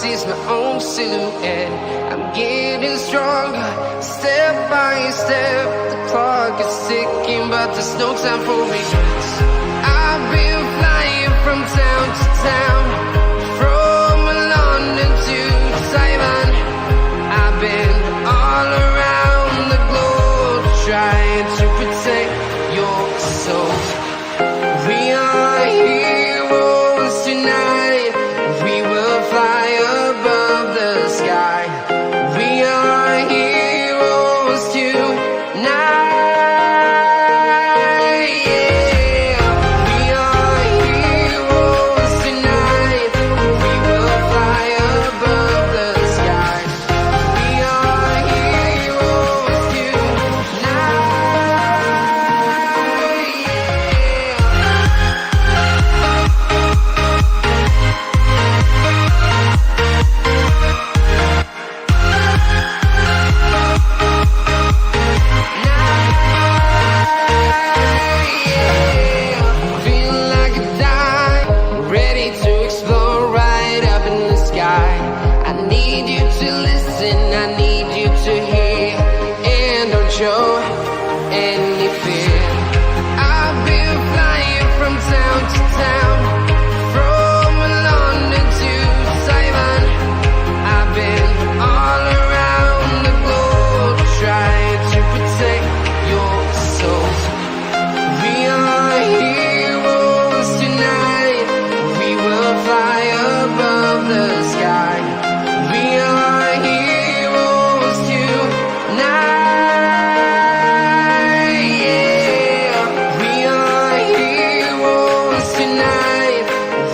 sees my own silhouette. I'm getting stronger, step by step. The clock is ticking, but there's no time for regrets. I've been flying from town to town, from London to Taiwan. I've been all around the globe, trying to protect your soul. We are heroes tonight. We will fly above the sky. We are heroes tonight. Yeah. We are heroes tonight. We will fly above the sky. We are heroes tonight. Feeling like a dime, ready to explore right up in the sky. I need you to listen, I need you to hear, and don't show any fear. I've been flying from town to town, from London to Taiwan. I've been all around the globe, trying to protect your souls. We are heroes tonight. We will fly above the sky. We are heroes tonight. Yeah. We are heroes tonight.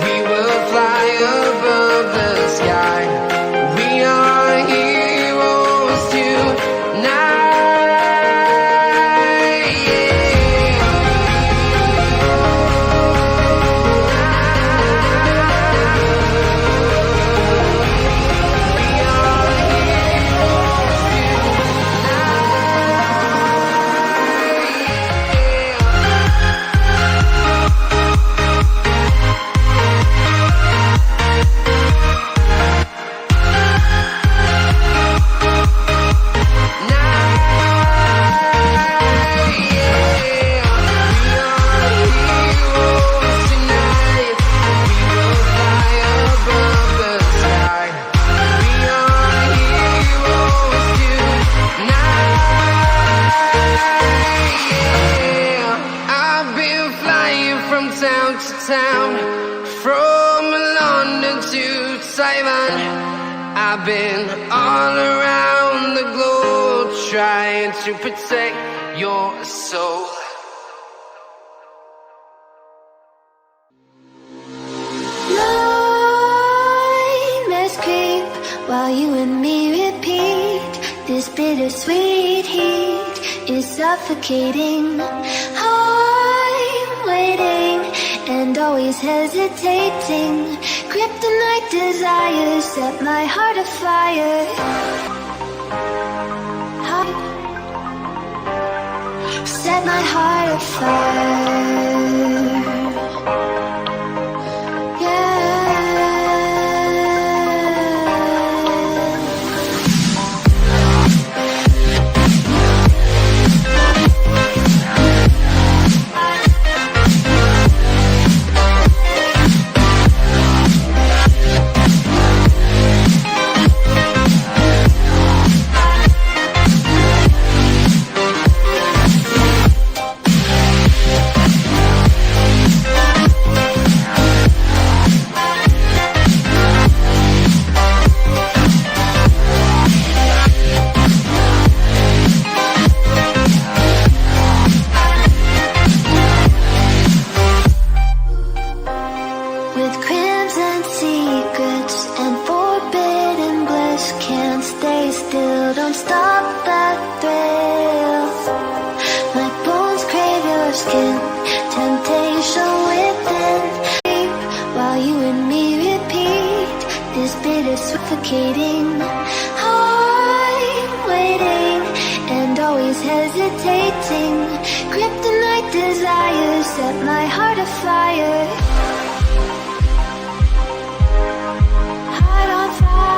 We will fly above the sky. We are heroes tonight. I've been flying from town to town, from London to Taiwan. I've been all around the globe, trying to protect your soul. Nightmares creep while you and me repeat. This bittersweet heat is suffocating. I'm waiting and always hesitating. Kryptonite desires set my heart afire. Set my heart afire. skin, temptation within. While you and me repeat this bitter suffocating. I'm waiting and always hesitating. Kryptonite desires set my heart afire. Heart on fire.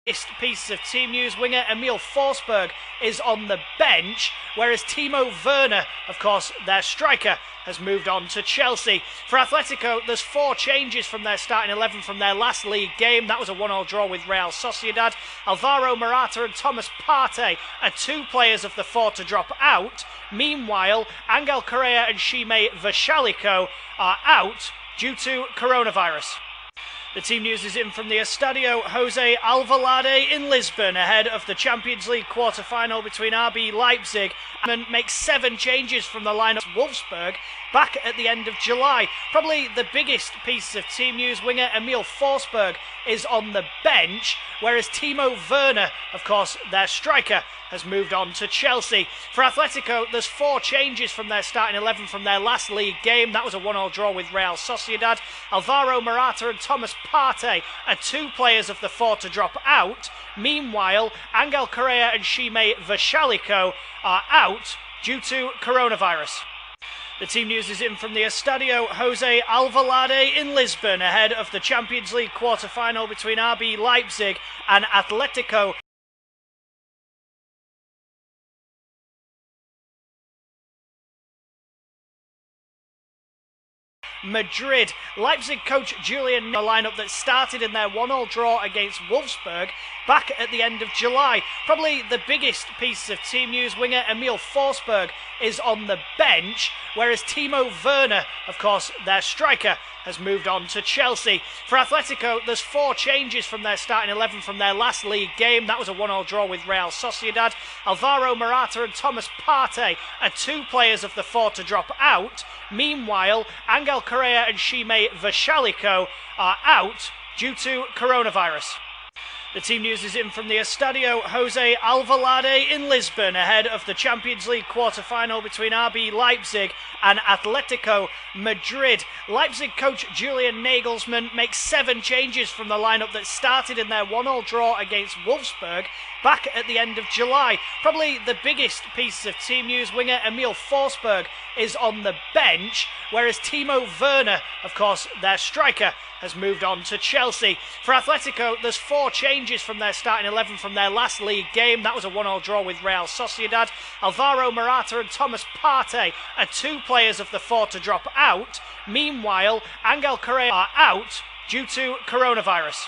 Piece of team news, winger Emil Forsberg is on the bench, whereas Timo Werner, of course, their striker, has moved on to Chelsea. For Atletico, there's 4 changes from their starting 11 from their last league game. That was a 1-1 draw with Real Sociedad. Alvaro Morata and Thomas Partey are 2 players of the 4 to drop out. Meanwhile, Angel Correa and Shime Vashaliko are out due to coronavirus. The team news is in from the Estadio Jose Alvalade in Lisbon ahead of the Champions League quarter-final between RB Leipzig. And makes 7 changes from the lineup. Wolfsburg back at the end of July. Probably the biggest piece of team news, winger Emil Forsberg is on the bench, whereas Timo Werner, of course, their striker, has moved on to Chelsea. For Atletico, there's 4 changes from their starting 11 from their last league game. That was a 1-1 draw with Real Sociedad. Alvaro Morata and Thomas Partey are 2 players of the 4 to drop out. Meanwhile, Angel Correa and Shime Vashaliko are out due to coronavirus. The team news is in from the Estadio Jose Alvalade in Lisbon ahead of the Champions League quarter-final between RB Leipzig and Atletico Madrid. Leipzig coach Julian, the lineup that started in their 1-1 draw against Wolfsburg back at the end of July. Probably the biggest piece of team news, winger Emil Forsberg is on the bench, whereas Timo Werner, of course, their striker, has moved on to Chelsea. For Atletico, there's 4 changes from their starting 11 from their last league game. That was a 1-1 draw with Real Sociedad. Alvaro Morata and Thomas Partey are 2 players of the 4 to drop out. Meanwhile, Angel Correa and Shime Vashaliko are out due to coronavirus. The team news is in from the Estadio Jose Alvalade in Lisbon ahead of the Champions League quarter-final between RB Leipzig and Atletico Madrid. Leipzig coach Julian Nagelsmann makes 7 changes from the lineup that started in their 1-1 draw against Wolfsburg back at the end of July. Probably the biggest piece of team news, winger Emil Forsberg is on the bench, whereas Timo Werner, of course, their striker, has moved on to Chelsea. For Atletico, there's 4 changes from their starting 11 from their last league game. That was a 1-1 draw with Real Sociedad. Alvaro Morata and Thomas Partey are 2 players of the 4 to drop out. Meanwhile, Angel Correa are out due to coronavirus.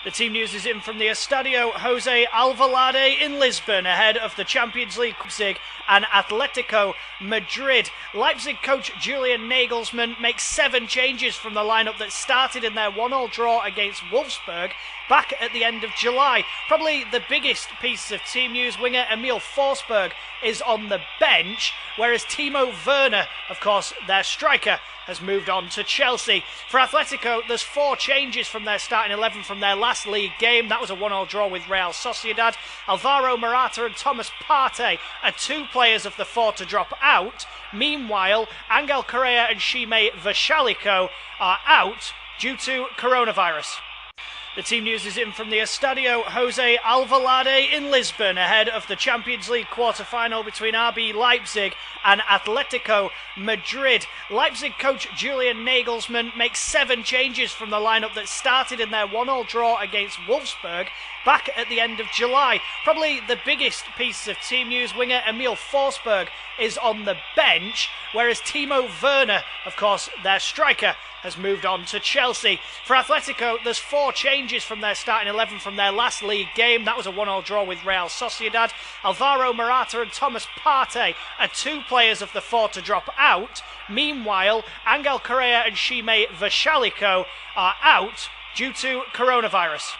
The team news is in from the Estadio Jose Alvalade in Lisbon ahead of the Champions League Leipzig and Atletico Madrid. Leipzig coach Julian Nagelsmann makes 7 changes from the lineup that started in their 1-1 draw against Wolfsburg back at the end of July. Probably the biggest piece of team news, winger Emil Forsberg is on the bench, whereas Timo Werner, of course, their striker, has moved on to Chelsea. For Atletico, there's 4 changes from their starting 11 from their last league game. That was a 1-1 draw with Real Sociedad. Alvaro Morata and Thomas Partey are 2 players of the 4 to drop out. Meanwhile, Angel Correa and Shime Vashaliko are out due to coronavirus. The team news is in from the Estadio Jose Alvalade in Lisbon ahead of the Champions League quarter-final between RB Leipzig and Atletico Madrid. Leipzig coach Julian Nagelsmann makes 7 changes from the lineup that started in their 1-1 draw against Wolfsburg back at the end of July. Probably the biggest piece of team news, winger Emil Forsberg is on the bench, whereas Timo Werner, of course, their striker, has moved on to Chelsea. For Atletico, there's 4 changes from their starting 11 from their last league game. That was a 1-1 draw with Real Sociedad. Alvaro Morata and Thomas Partey are 2 players of the 4 to drop out. Meanwhile, Angel Correa and Shime Vashaliko are out due to coronavirus.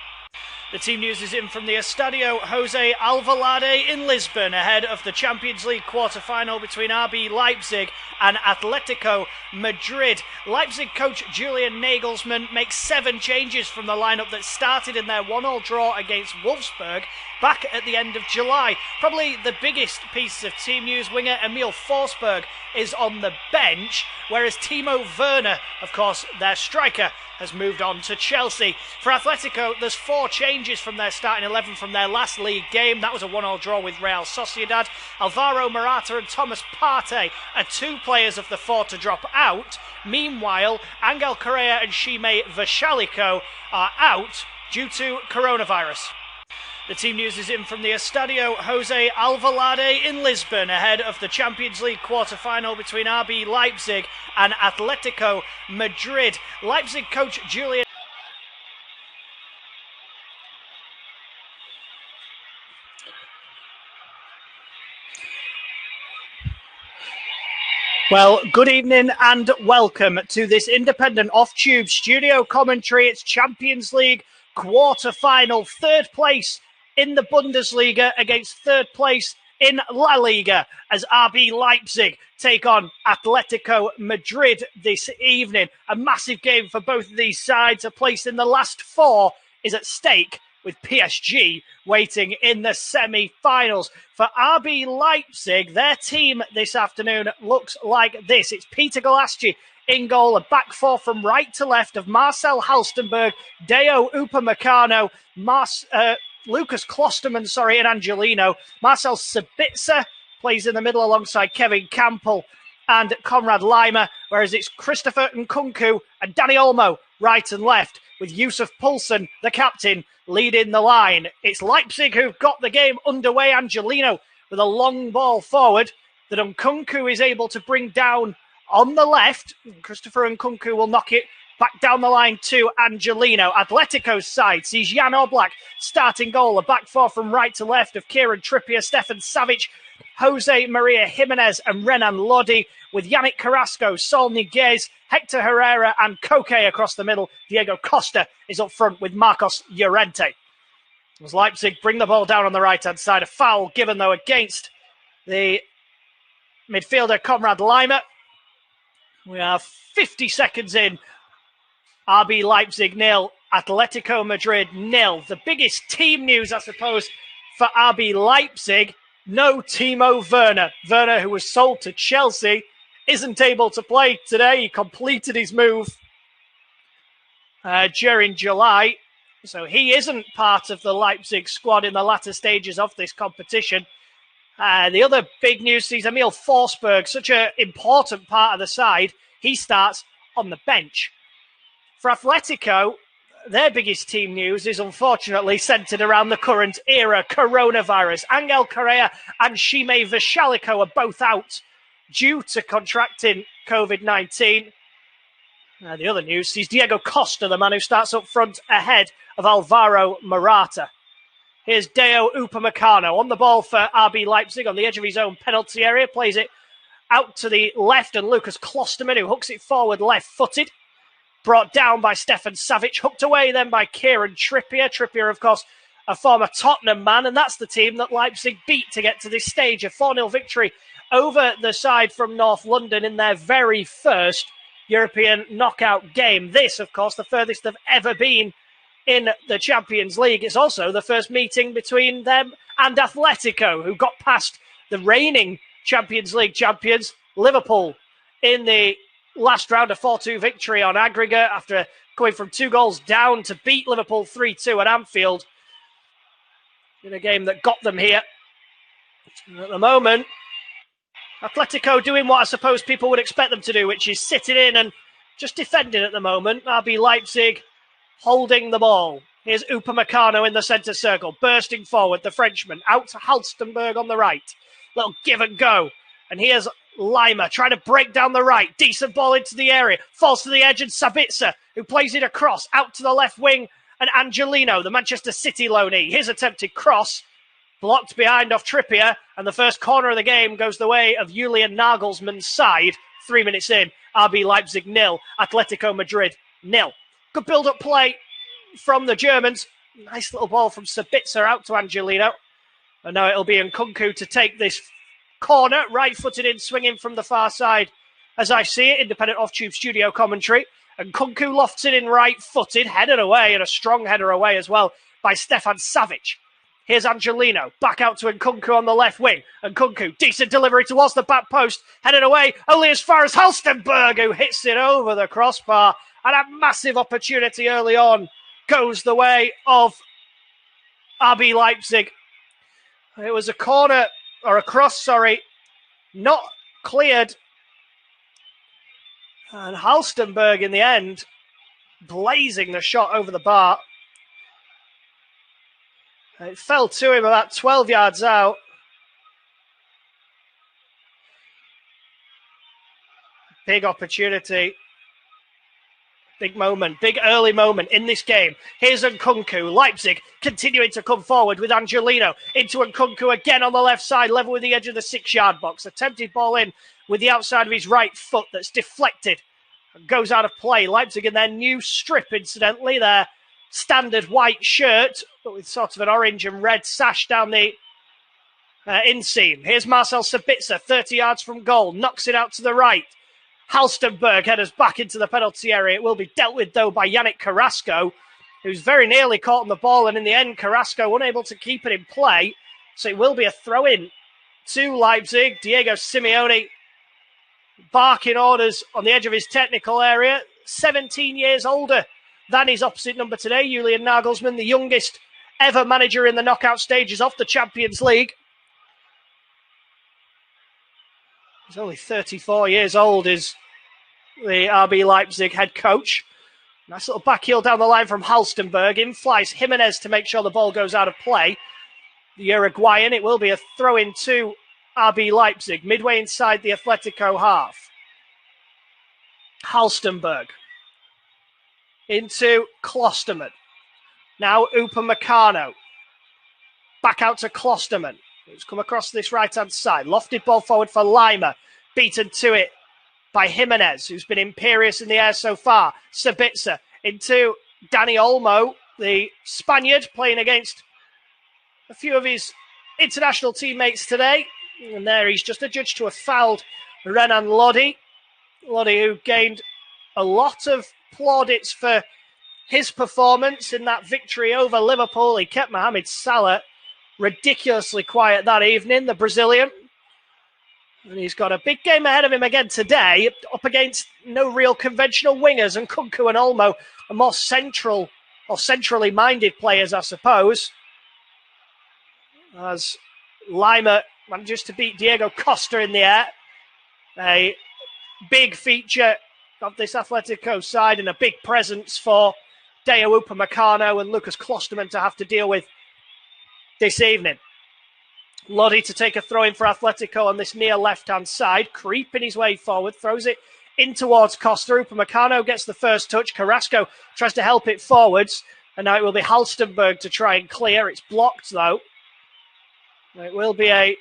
The team news is in from the Estadio Jose Alvalade in Lisbon ahead of the Champions League quarter-final between RB Leipzig and Atletico Madrid. Leipzig coach Julian Nagelsmann makes 7 changes from the lineup that started in their 1-1 draw against Wolfsburg back at the end of July. Probably the biggest piece of team news, winger Emil Forsberg is on the bench, whereas Timo Werner, of course, their striker, has moved on to Chelsea. For Atletico, there's 4 changes from their starting 11 from their last league game. That was a 1-1 draw with Real Sociedad. Alvaro Morata and Thomas Partey are 2 players of the 4 to drop out. Meanwhile, Angel Correa and Shime Vashaliko are out due to coronavirus. The team news is in from the Estadio Jose Alvalade in Lisbon ahead of the Champions League quarter-final between RB Leipzig and Atletico Madrid. Leipzig coach Julian... Well, good evening and welcome to this independent off-tube studio commentary. It's Champions League quarter-final, third place in the Bundesliga against third place in La Liga as RB Leipzig take on Atletico Madrid this evening. A massive game for both of these sides. A place in the last four is at stake, with PSG waiting in the semi-finals. For RB Leipzig, their team this afternoon looks like this. It's Peter Galasci in goal, a back four from right to left of Marcel Halstenberg, Deo Upamecano, Lucas Klosterman, and Angelino. Marcel Sabitzer plays in the middle alongside Kevin Campbell and Konrad Laimer, whereas it's Christopher Nkunku and Danny Olmo right and left, with Yusuf Poulsen, the captain, leading the line. It's Leipzig who've got the game underway. Angelino with a long ball forward that Nkunku is able to bring down on the left. Christopher Nkunku will knock it back down the line to Angelino. Atletico's side sees Jan Oblak starting goal. A back four from right to left of Kieran Trippier, Stefan Savic, Jose Maria Jimenez and Renan Lodi, with Yannick Carrasco, Saul Niguez, Hector Herrera and Koke across the middle. Diego Costa is up front with Marcos Llorente. As Leipzig bring the ball down on the right-hand side. A foul given, though, against the midfielder Konrad Laimer. We are 50 seconds in. RB Leipzig 0, Atletico Madrid 0. The biggest team news, I suppose, for RB Leipzig, no Timo Werner. Werner, who was sold to Chelsea, isn't able to play today. He completed his move during July, so he isn't part of the Leipzig squad in the latter stages of this competition. The other big news sees Emil Forsberg, such an important part of the side. He starts on the bench. For Atletico, their biggest team news is unfortunately centred around the current era, coronavirus. Angel Correa and Shime Vishaliko are both out due to contracting COVID-19. The other news sees Diego Costa, the man who starts up front ahead of Alvaro Morata. Here's Deo Upamecano on the ball for RB Leipzig on the edge of his own penalty area. Plays it out to the left, and Lucas Klosterman, who hooks it forward left-footed. Brought down by Stefan Savic, hooked away then by Kieran Trippier. Trippier, of course, a former Tottenham man, and that's the team that Leipzig beat to get to this stage. A 4-0 victory over the side from North London in their very first European knockout game. This, of course, the furthest they've ever been in the Champions League. It's also the first meeting between them and Atletico, who got past the reigning Champions League champions, Liverpool, in the last round, a 4-2 victory on aggregate after going from 2 goals down to beat Liverpool 3-2 at Anfield in a game that got them here. And at the moment, Atletico doing what I suppose people would expect them to do, which is sitting in and just defending at the moment. RB Leipzig holding the ball. Here's Upamecano in the centre circle, bursting forward, the Frenchman, out to Halstenberg on the right. Little give and go. And here's Laimer trying to break down the right. Decent ball into the area. Falls to the edge, and Sabitzer, who plays it across, out to the left wing. And Angelino, the Manchester City loanee. His attempted cross, blocked behind off Trippier. And the first corner of the game goes the way of Julian Nagelsmann's side. 3 minutes in, RB Leipzig 0, Atletico Madrid 0. Good build-up play from the Germans. Nice little ball from Sabitzer out to Angelino. And now it'll be Nkunku to take this corner, right-footed in, swinging from the far side. As I see it, independent off-tube studio commentary. And Nkunku lofts it in right-footed, headed away, and a strong header away as well by Stefan Savic. Here's Angelino, back out to Nkunku on the left wing. Nkunku, decent delivery towards the back post, headed away, only as far as Halstenberg, who hits it over the crossbar. And a massive opportunity early on goes the way of RB Leipzig. It was a corner, or a cross, not cleared. And Halstenberg, in the end, blazing the shot over the bar. It fell to him about 12 yards out. Big opportunity. Big moment, big early moment in this game. Here's Nkunku. Leipzig continuing to come forward with Angelino. Into Nkunku again on the left side, level with the edge of the 6-yard box. Attempted ball in with the outside of his right foot that's deflected and goes out of play. Leipzig in their new strip, incidentally. Their standard white shirt, but with sort of an orange and red sash down the inseam. Here's Marcel Sabitzer, 30 yards from goal. Knocks it out to the right. Halstenberg headers back into the penalty area. It will be dealt with, though, by Yannick Carrasco, who's very nearly caught on the ball, and in the end, Carrasco unable to keep it in play. So it will be a throw-in to Leipzig. Diego Simeone barking orders on the edge of his technical area. 17 years older than his opposite number today, Julian Nagelsmann, the youngest ever manager in the knockout stages of the Champions League. He's only 34 years old, is the RB Leipzig head coach. Nice little back heel down the line from Halstenberg. In flies Jimenez to make sure the ball goes out of play. The Uruguayan, it will be a throw-in to RB Leipzig, midway inside the Atletico half. Halstenberg into Klosterman. Now Upamecano. Back out to Klosterman, who's come across this right-hand side. Lofted ball forward for Lima. Beaten to it by Jimenez, who's been imperious in the air so far. Sabitzer into Dani Olmo, the Spaniard, playing against a few of his international teammates today. And there he's just adjudged to have fouled Renan Lodi. Lodi, who gained a lot of plaudits for his performance in that victory over Liverpool. He kept Mohamed Salah ridiculously quiet that evening, the Brazilian. And he's got a big game ahead of him again today, up against no real conventional wingers, and Nkunku and Olmo are more central or centrally minded players, I suppose. As Lima manages to beat Diego Costa in the air. A big feature of this Atletico side and a big presence for Dayot Upamecano and Lucas Klosterman to have to deal with this evening. Lodi to take a throw in for Atletico on this near left-hand side, creeping his way forward, throws it in towards Costa. Upamecano gets the first touch. Carrasco tries to help it forwards, and now it will be Halstenberg to try and clear. It's blocked, though. It will be a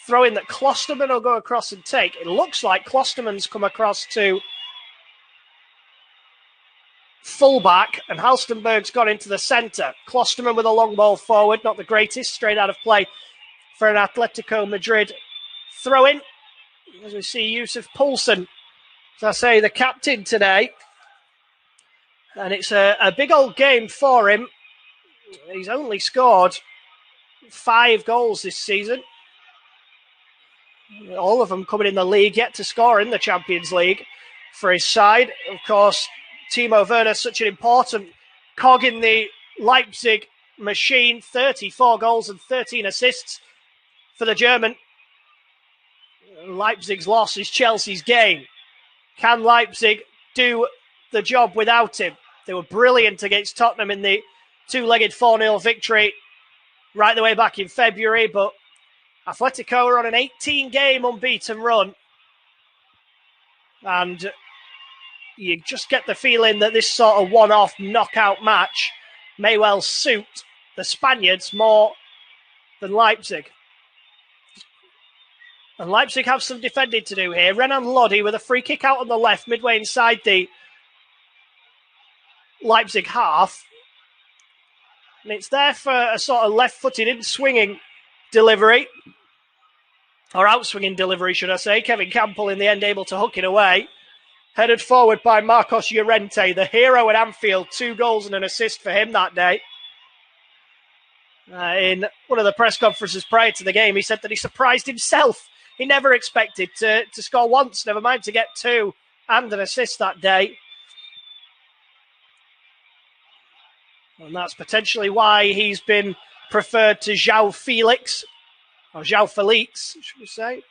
throw-in that Klosterman will go across and take. It looks like Klosterman's come across to fullback, and Halstenberg's gone into the centre. Klosterman with a long ball forward, not the greatest, straight out of play for an Atletico Madrid throw-in. As we see Yusuf Poulsen, as I say, the captain today. And it's a big old game for him. He's only scored 5 goals this season. All of them coming in the league, yet to score in the Champions League for his side. Of course, Timo Werner, such an important cog in the Leipzig machine. 34 goals and 13 assists for the German. Leipzig's loss is Chelsea's gain. Can Leipzig do the job without him? They were brilliant against Tottenham in the 2-legged 4-0 victory right the way back in February, but Atletico are on an 18-game unbeaten run. And you just get the feeling that this sort of one-off knockout match may well suit the Spaniards more than Leipzig. And Leipzig have some defending to do here. Renan Lodi with a free kick out on the left, midway inside the Leipzig half. And it's there for a sort of left-footed in-swinging delivery. Or out-swinging delivery, should I say. Kevin Campbell in the end able to hook it away. Headed forward by Marcos Llorente, the hero at Anfield. 2 goals and an assist for him that day. In one of the press conferences prior to the game, he said that he surprised himself. He never expected to score once, never mind to get 2 and an assist that day. And that's potentially why he's been preferred to João Felix, or João Felix, should we say.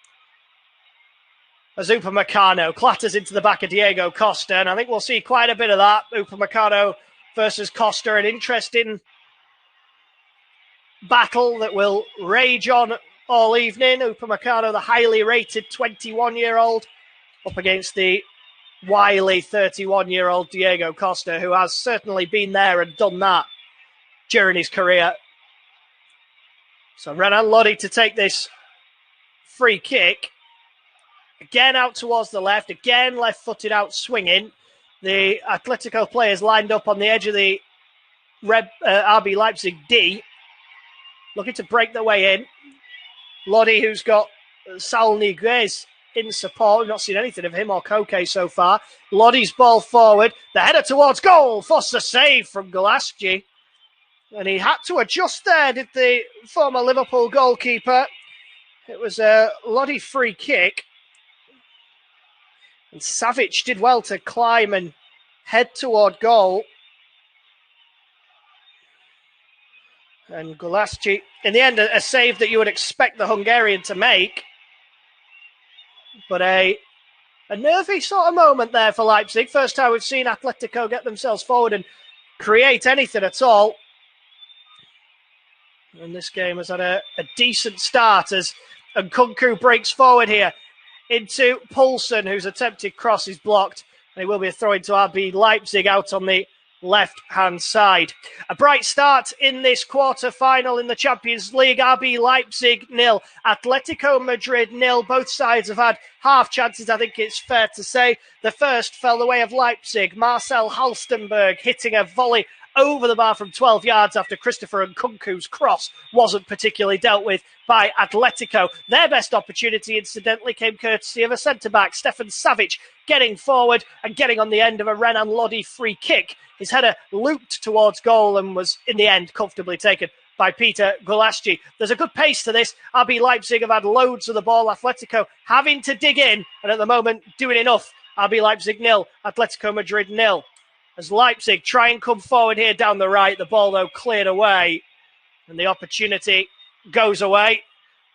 As Upamecano clatters into the back of Diego Costa, and I think we'll see quite a bit of that. Upamecano versus Costa, an interesting battle that will rage on all evening. Upamecano, the highly rated 21-year-old, up against the wily 31-year-old Diego Costa, who has certainly been there and done that during his career. So Renan Lodi to take this free kick. Again out towards the left. Again left-footed out swinging. The Atletico players lined up on the edge of the RB Leipzig D. Looking to break their way in. Lodi, who's got Saul Niguez in support. We've not seen anything of him or Koke so far. Lodi's ball forward. The header towards goal. Foster save from Golaski. And he had to adjust there, did the former Liverpool goalkeeper. It was a Lodi free kick. And Savic did well to climb and head toward goal. And Golaski, in the end, a save that you would expect the Hungarian to make. But a nervy sort of moment there for Leipzig. First time we've seen Atletico get themselves forward and create anything at all. And this game has had a decent start as Nkunku breaks forward here into Poulsen, whose attempted cross is blocked. And it will be a throw into RB Leipzig out on the left-hand side. A bright start in this quarter-final in the Champions League. RB Leipzig 0, Atletico Madrid 0. Both sides have had half chances, I think it's fair to say. The first fell the way of Leipzig. Marcel Halstenberg hitting a volley over the bar from 12 yards after Christopher Nkunku's cross wasn't particularly dealt with by Atletico. Their best opportunity, incidentally, came courtesy of a centre-back, Stefan Savic, getting forward and getting on the end of a Renan Lodi free kick. His header looped towards goal and was, in the end, comfortably taken by Peter Golaski. There's a good pace to this. RB Leipzig have had loads of the ball. Atletico having to dig in, and at the moment, doing enough. RB Leipzig 0, Atletico Madrid 0. As Leipzig try and come forward here down the right. The ball, though, cleared away. And the opportunity goes away.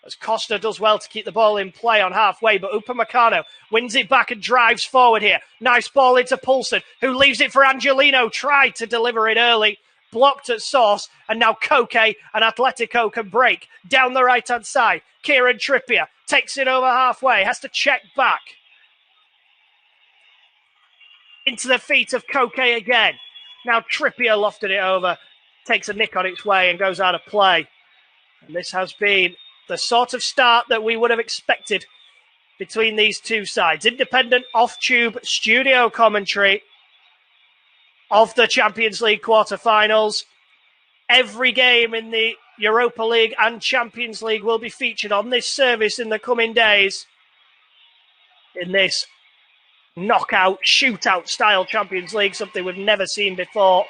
As Costa does well to keep the ball in play on halfway. But Upamecano wins it back and drives forward here. Nice ball into Poulsen, who leaves it for Angelino. Tried to deliver it early. Blocked at source. And now Koke and Atletico can break down the right-hand side. Kieran Trippier takes it over halfway. Has to check back. Into the feet of Koke again. Now Trippier lofted it over, takes a nick on its way and goes out of play. And this has been the sort of start that we would have expected between these two sides. Independent off-tube studio commentary of the Champions League quarter-finals. Every game in the Europa League and Champions League will be featured on this service in the coming days. In this knockout, shootout style Champions League, something we've never seen before.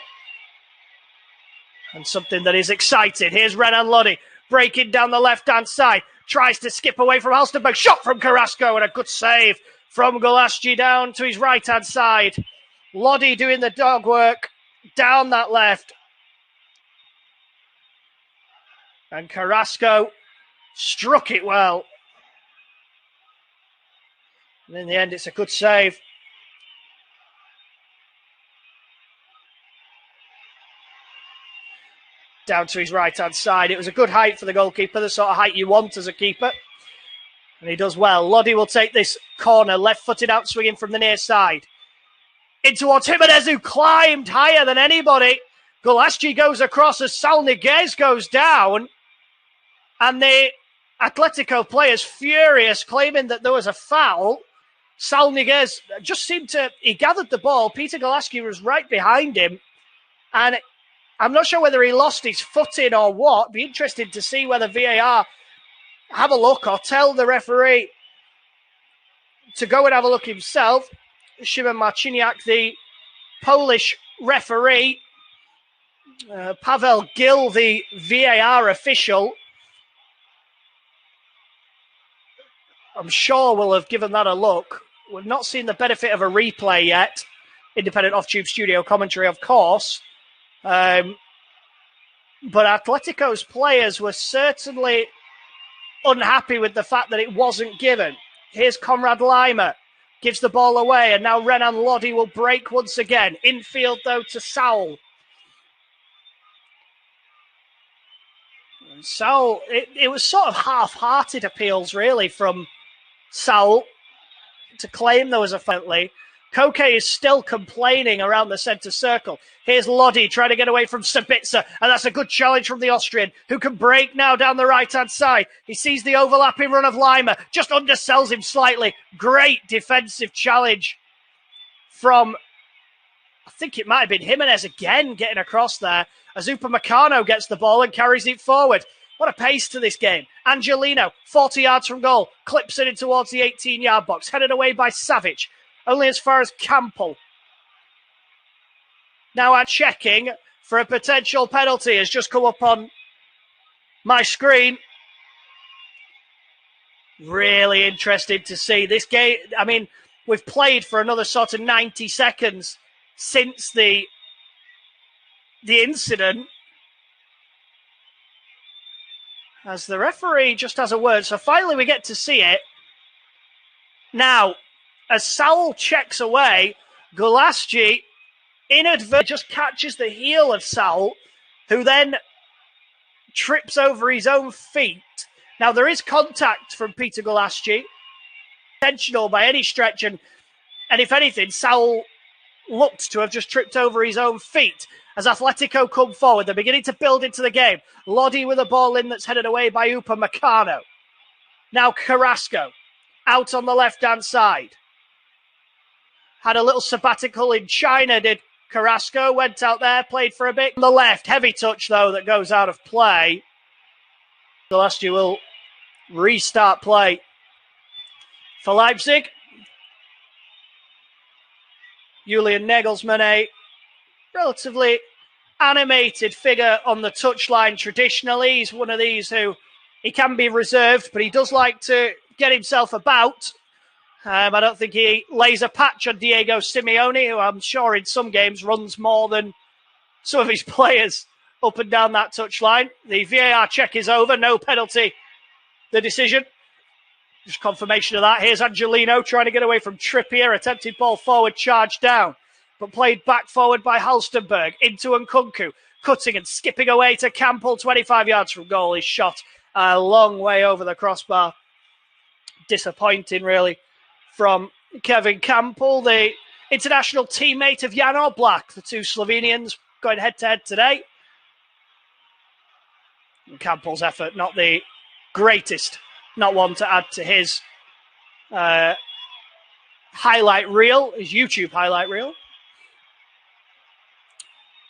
And something that is exciting. Here's Renan Lodi breaking down the left-hand side. Tries to skip away from Halstenberg. Shot from Carrasco and a good save from Golaski down to his right-hand side. Lodi doing the dog work down that left. And Carrasco struck it well. And in the end, it's a good save. Down to his right-hand side. It was a good height for the goalkeeper, the sort of height you want as a keeper. And he does well. Lodi will take this corner, left-footed out, swinging from the near side. In towards Jimenez, who climbed higher than anybody. Golaski goes across as Saul Niguez goes down. And the Atletico players furious, claiming that there was a foul. Saul Niguez just seemed to, he gathered the ball. Peter Golaski was right behind him. And I'm not sure whether he lost his footing or what. Be interested to see whether VAR have a look or tell the referee to go and have a look himself. Szymon Marciniak, the Polish referee, Paweł Gil, the VAR official, I'm sure will have given that a look. We've not seen the benefit of a replay yet. Independent off-tube studio commentary, of course. But Atletico's players were certainly unhappy with the fact that it wasn't given. Here's Konrad Laimer. Gives the ball away. And now Renan Lodi will break once again. Infield, though, to Saul. Saul, it was sort of half-hearted appeals, really, from Saul to claim there was a penalty. Koke is still complaining around the centre circle. Here's Lodi trying to get away from Sabitzer, and that's a good challenge from the Austrian, who can break now down the right-hand side. He sees the overlapping run of Lima, just undersells him slightly. Great defensive challenge from, I think it might have been Jimenez again getting across there, as Upamecano gets the ball and carries it forward. What a pace to this game. Angelino, 40 yards from goal, clips it in towards the 18-yard box, headed away by Savic. Only as far as Campbell. Now I'm checking for a potential penalty. Has just come up on my screen. Really interested to see this game. I mean, we've played for another sort of 90 seconds since the incident. As the referee just has a word. So finally we get to see it. Now, as Saul checks away, Gulaschi inadvertently just catches the heel of Saul, who then trips over his own feet. Now, there is contact from Peter Gulaschi, intentional by any stretch, and if anything, Saul looked to have just tripped over his own feet. As Atletico come forward, they're beginning to build into the game. Lodi with a ball in that's headed away by Upamecano. Now Carrasco, out on the left-hand side. Had a little sabbatical in China, did Carrasco. Went out there, played for a bit. On the left, heavy touch, though, that goes out of play. Gulaschi will restart play for Leipzig. Julian Nagelsmann, a relatively animated figure on the touchline traditionally. He's one of these who, he can be reserved, but he does like to get himself about. I don't think he lays a patch on Diego Simeone, who I'm sure in some games runs more than some of his players up and down that touchline. The VAR check is over, no penalty. The decision, just confirmation of that. Here's Angelino trying to get away from Trippier, attempted ball forward, charge down, but played back forward by Halstenberg into Nkunku, cutting and skipping away to Campbell, 25 yards from goal. His shot a long way over the crossbar. Disappointing, really, from Kevin Campbell, the international teammate of Jan Oblak. The two Slovenians going head-to-head today. And Campbell's effort, not the greatest, not one to add to his highlight reel, his YouTube highlight reel.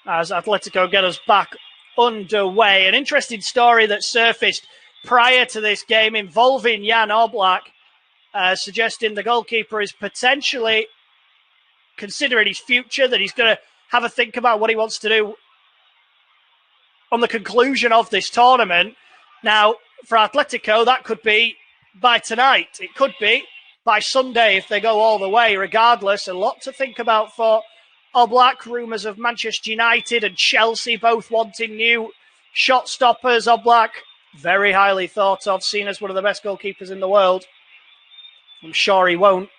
As Atletico get us back underway. An interesting story that surfaced prior to this game involving Jan Oblak, suggesting the goalkeeper is potentially considering his future, that he's going to have a think about what he wants to do on the conclusion of this tournament. Now, for Atletico, that could be by tonight. It could be by Sunday if they go all the way. Regardless, a lot to think about for Oblak. Rumours of Manchester United and Chelsea both wanting new shot stoppers. Oblak, very highly thought of, seen as one of the best goalkeepers in the world. I'm sure he won't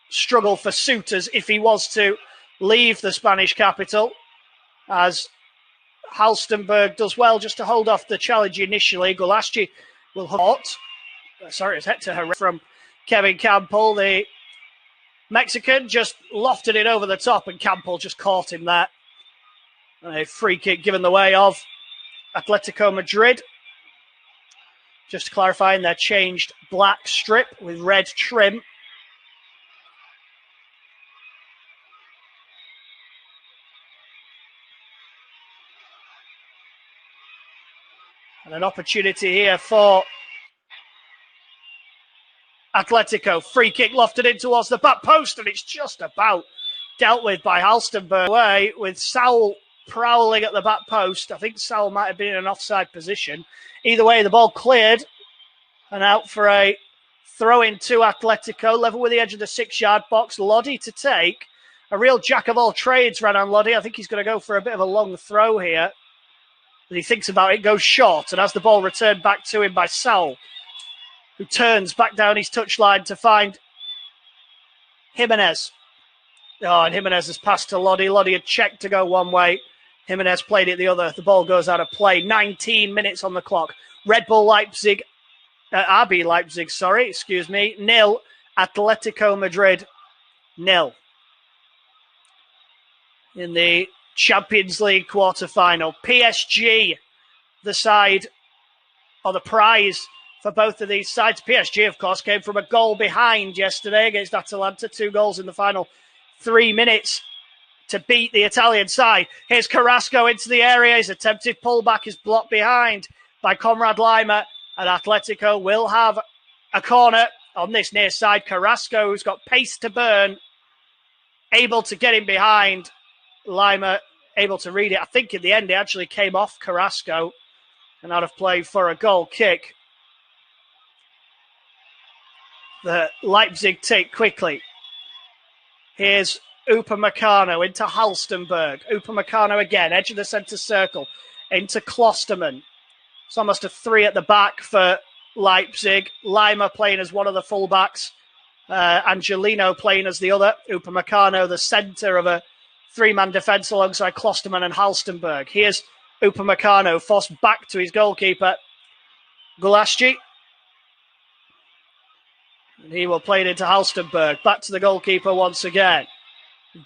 struggle for suitors if he was to leave the Spanish capital, as Halstenberg does well just to hold off the challenge initially. Gulaschi will it's hit to her from Kevin Campbell. The Mexican just lofted it over the top and Campbell just caught him there. A free kick given the way of Atletico Madrid. Just clarifying, their changed black strip with red trim. And an opportunity here for Atletico. Free kick lofted in towards the back post, and it's just about dealt with by Halstenberg. Away with Saul prowling at the back post. I think Saul might have been in an offside position. Either way, the ball cleared and out for a throw-in to Atletico, level with the edge of the 6-yard box. Lodi to take. A real jack of all trades ran on Lodi. I think he's going to go for a bit of a long throw here. As he thinks about it, goes short, and has the ball returned back to him by Saul, who turns back down his touchline to find Jimenez. Oh, and Jimenez has passed to Lodi. Lodi had checked to go one way, Jimenez played it the other. The ball goes out of play. 19 minutes on the clock. Red Bull Leipzig, RB Leipzig, 0. Atletico Madrid, 0. In the Champions League quarter-final. PSG, the side, or the prize for both of these sides. PSG, of course, came from a goal behind yesterday against Atalanta. 2 goals in the final 3 minutes to beat the Italian side. Here's Carrasco into the area. His attempted pullback is blocked behind by Conrad Lima. And Atletico will have a corner on this near side. Carrasco, who's got pace to burn, able to get in behind. Lima able to read it. I think in the end, it actually came off Carrasco and out of play for a goal kick. The Leipzig take quickly. Here's Upamecano into Halstenberg. Upamecano again, edge of the centre circle, into Klosterman. It's almost a 3 at the back for Leipzig. Lima playing as one of the fullbacks. Angelino playing as the other. Upamecano, the centre of a 3-man defence alongside Klosterman and Halstenberg. Here's Upamecano, forced back to his goalkeeper, Gulaschi. And he will play it into Halstenberg. Back to the goalkeeper once again.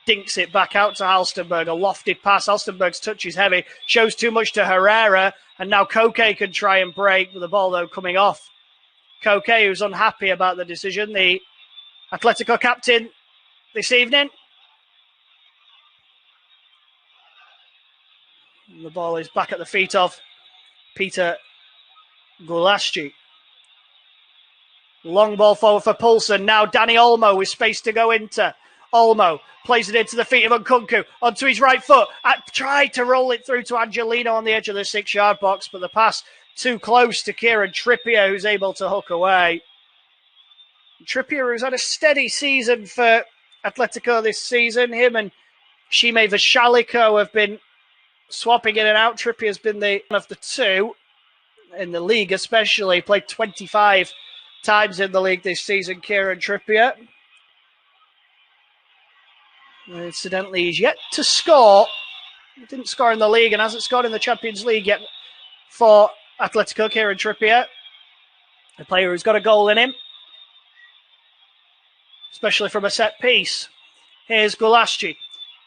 Dinks it back out to Halstenberg. A lofted pass. Halstenberg's touch is heavy. Shows too much to Herrera. And now Koke can try and break, with the ball, though, coming off. Koke, who's unhappy about the decision. The Atletico captain this evening. And the ball is back at the feet of Peter Gulaschi. Long ball forward for Poulsen. Now Danny Olmo with space to go into. Olmo plays it into the feet of Nkunku. Onto his right foot. Tried to roll it through to Angelino on the edge of the 6-yard box, but the pass too close to Kieran Trippier, who's able to hook away. Trippier, who's had a steady season for Atletico this season. Him and Shime Vashaliko have been swapping in and out. Trippier's been one of the two in the league, especially. Played 25 times in the league this season, Kieran Trippier. Incidentally, he's yet to score. He didn't score in the league and hasn't scored in the Champions League yet for Atletico. Kieran Trippier, a player who's got a goal in him, especially from a set piece. Here's Gulaschi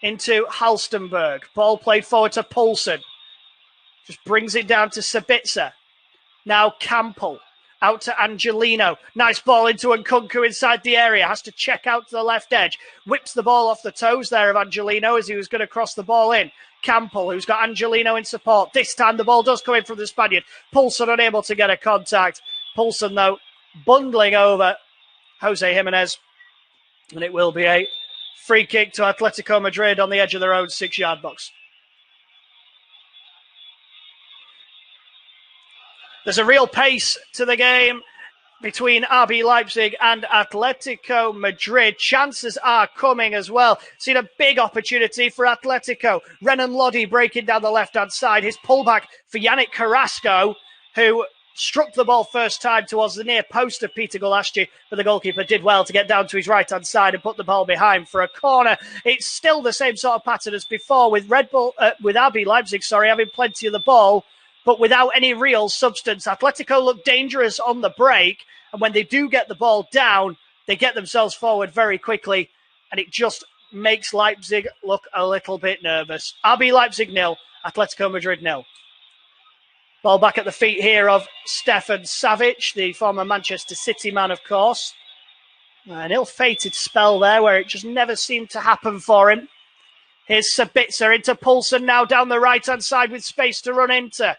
into Halstenberg. Ball played forward to Poulsen. Just brings it down to Sabitzer. Now Campbell. Out to Angelino. Nice ball into Nkunku inside the area. Has to check out to the left edge. Whips the ball off the toes there of Angelino as he was going to cross the ball in. Campbell, who's got Angelino in support. This time the ball does come in from the Spaniard. Poulsen unable to get a contact. Poulsen, though, bundling over Jose Jimenez. And it will be a free kick to Atletico Madrid on the edge of their own 6-yard box. There's a real pace to the game between RB Leipzig and Atletico Madrid. Chances are coming as well. Seen a big opportunity for Atletico. Renan Lodi breaking down the left-hand side. His pullback for Yannick Carrasco, who struck the ball first time towards the near post of Peter Gulaschi, but the goalkeeper did well to get down to his right-hand side and put the ball behind for a corner. It's still the same sort of pattern as before, with RB Leipzig, having plenty of the ball, but without any real substance. Atletico look dangerous on the break, and when they do get the ball down, they get themselves forward very quickly, and it just makes Leipzig look a little bit nervous. RB Leipzig 0, Atletico Madrid 0. Ball back at the feet here of Stefan Savic, the former Manchester City man, of course. An ill-fated spell there where it just never seemed to happen for him. Here's Sabitzer into Poulsen now down the right-hand side with space to run into.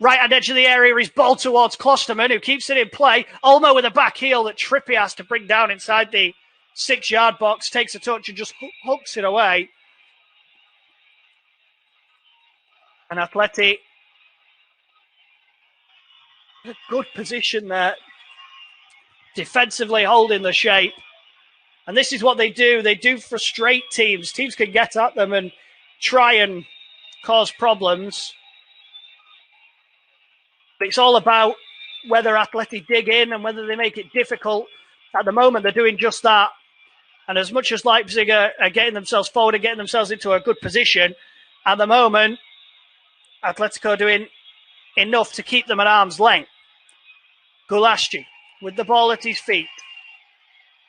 Right-hand edge of the area, his ball towards Klosterman, who keeps it in play. Olmo with a back heel that Trippier has to bring down inside the 6-yard box. Takes a touch and just hooks it away. And Atleti, a good position there. Defensively holding the shape. And this is what they do. They do frustrate teams. Teams can get at them and try and cause problems. But it's all about whether Atleti dig in and whether they make it difficult. At the moment, they're doing just that. And as much as Leipzig are getting themselves forward and getting themselves into a good position, at the moment, Atletico doing enough to keep them at arm's length. Gulaschi with the ball at his feet.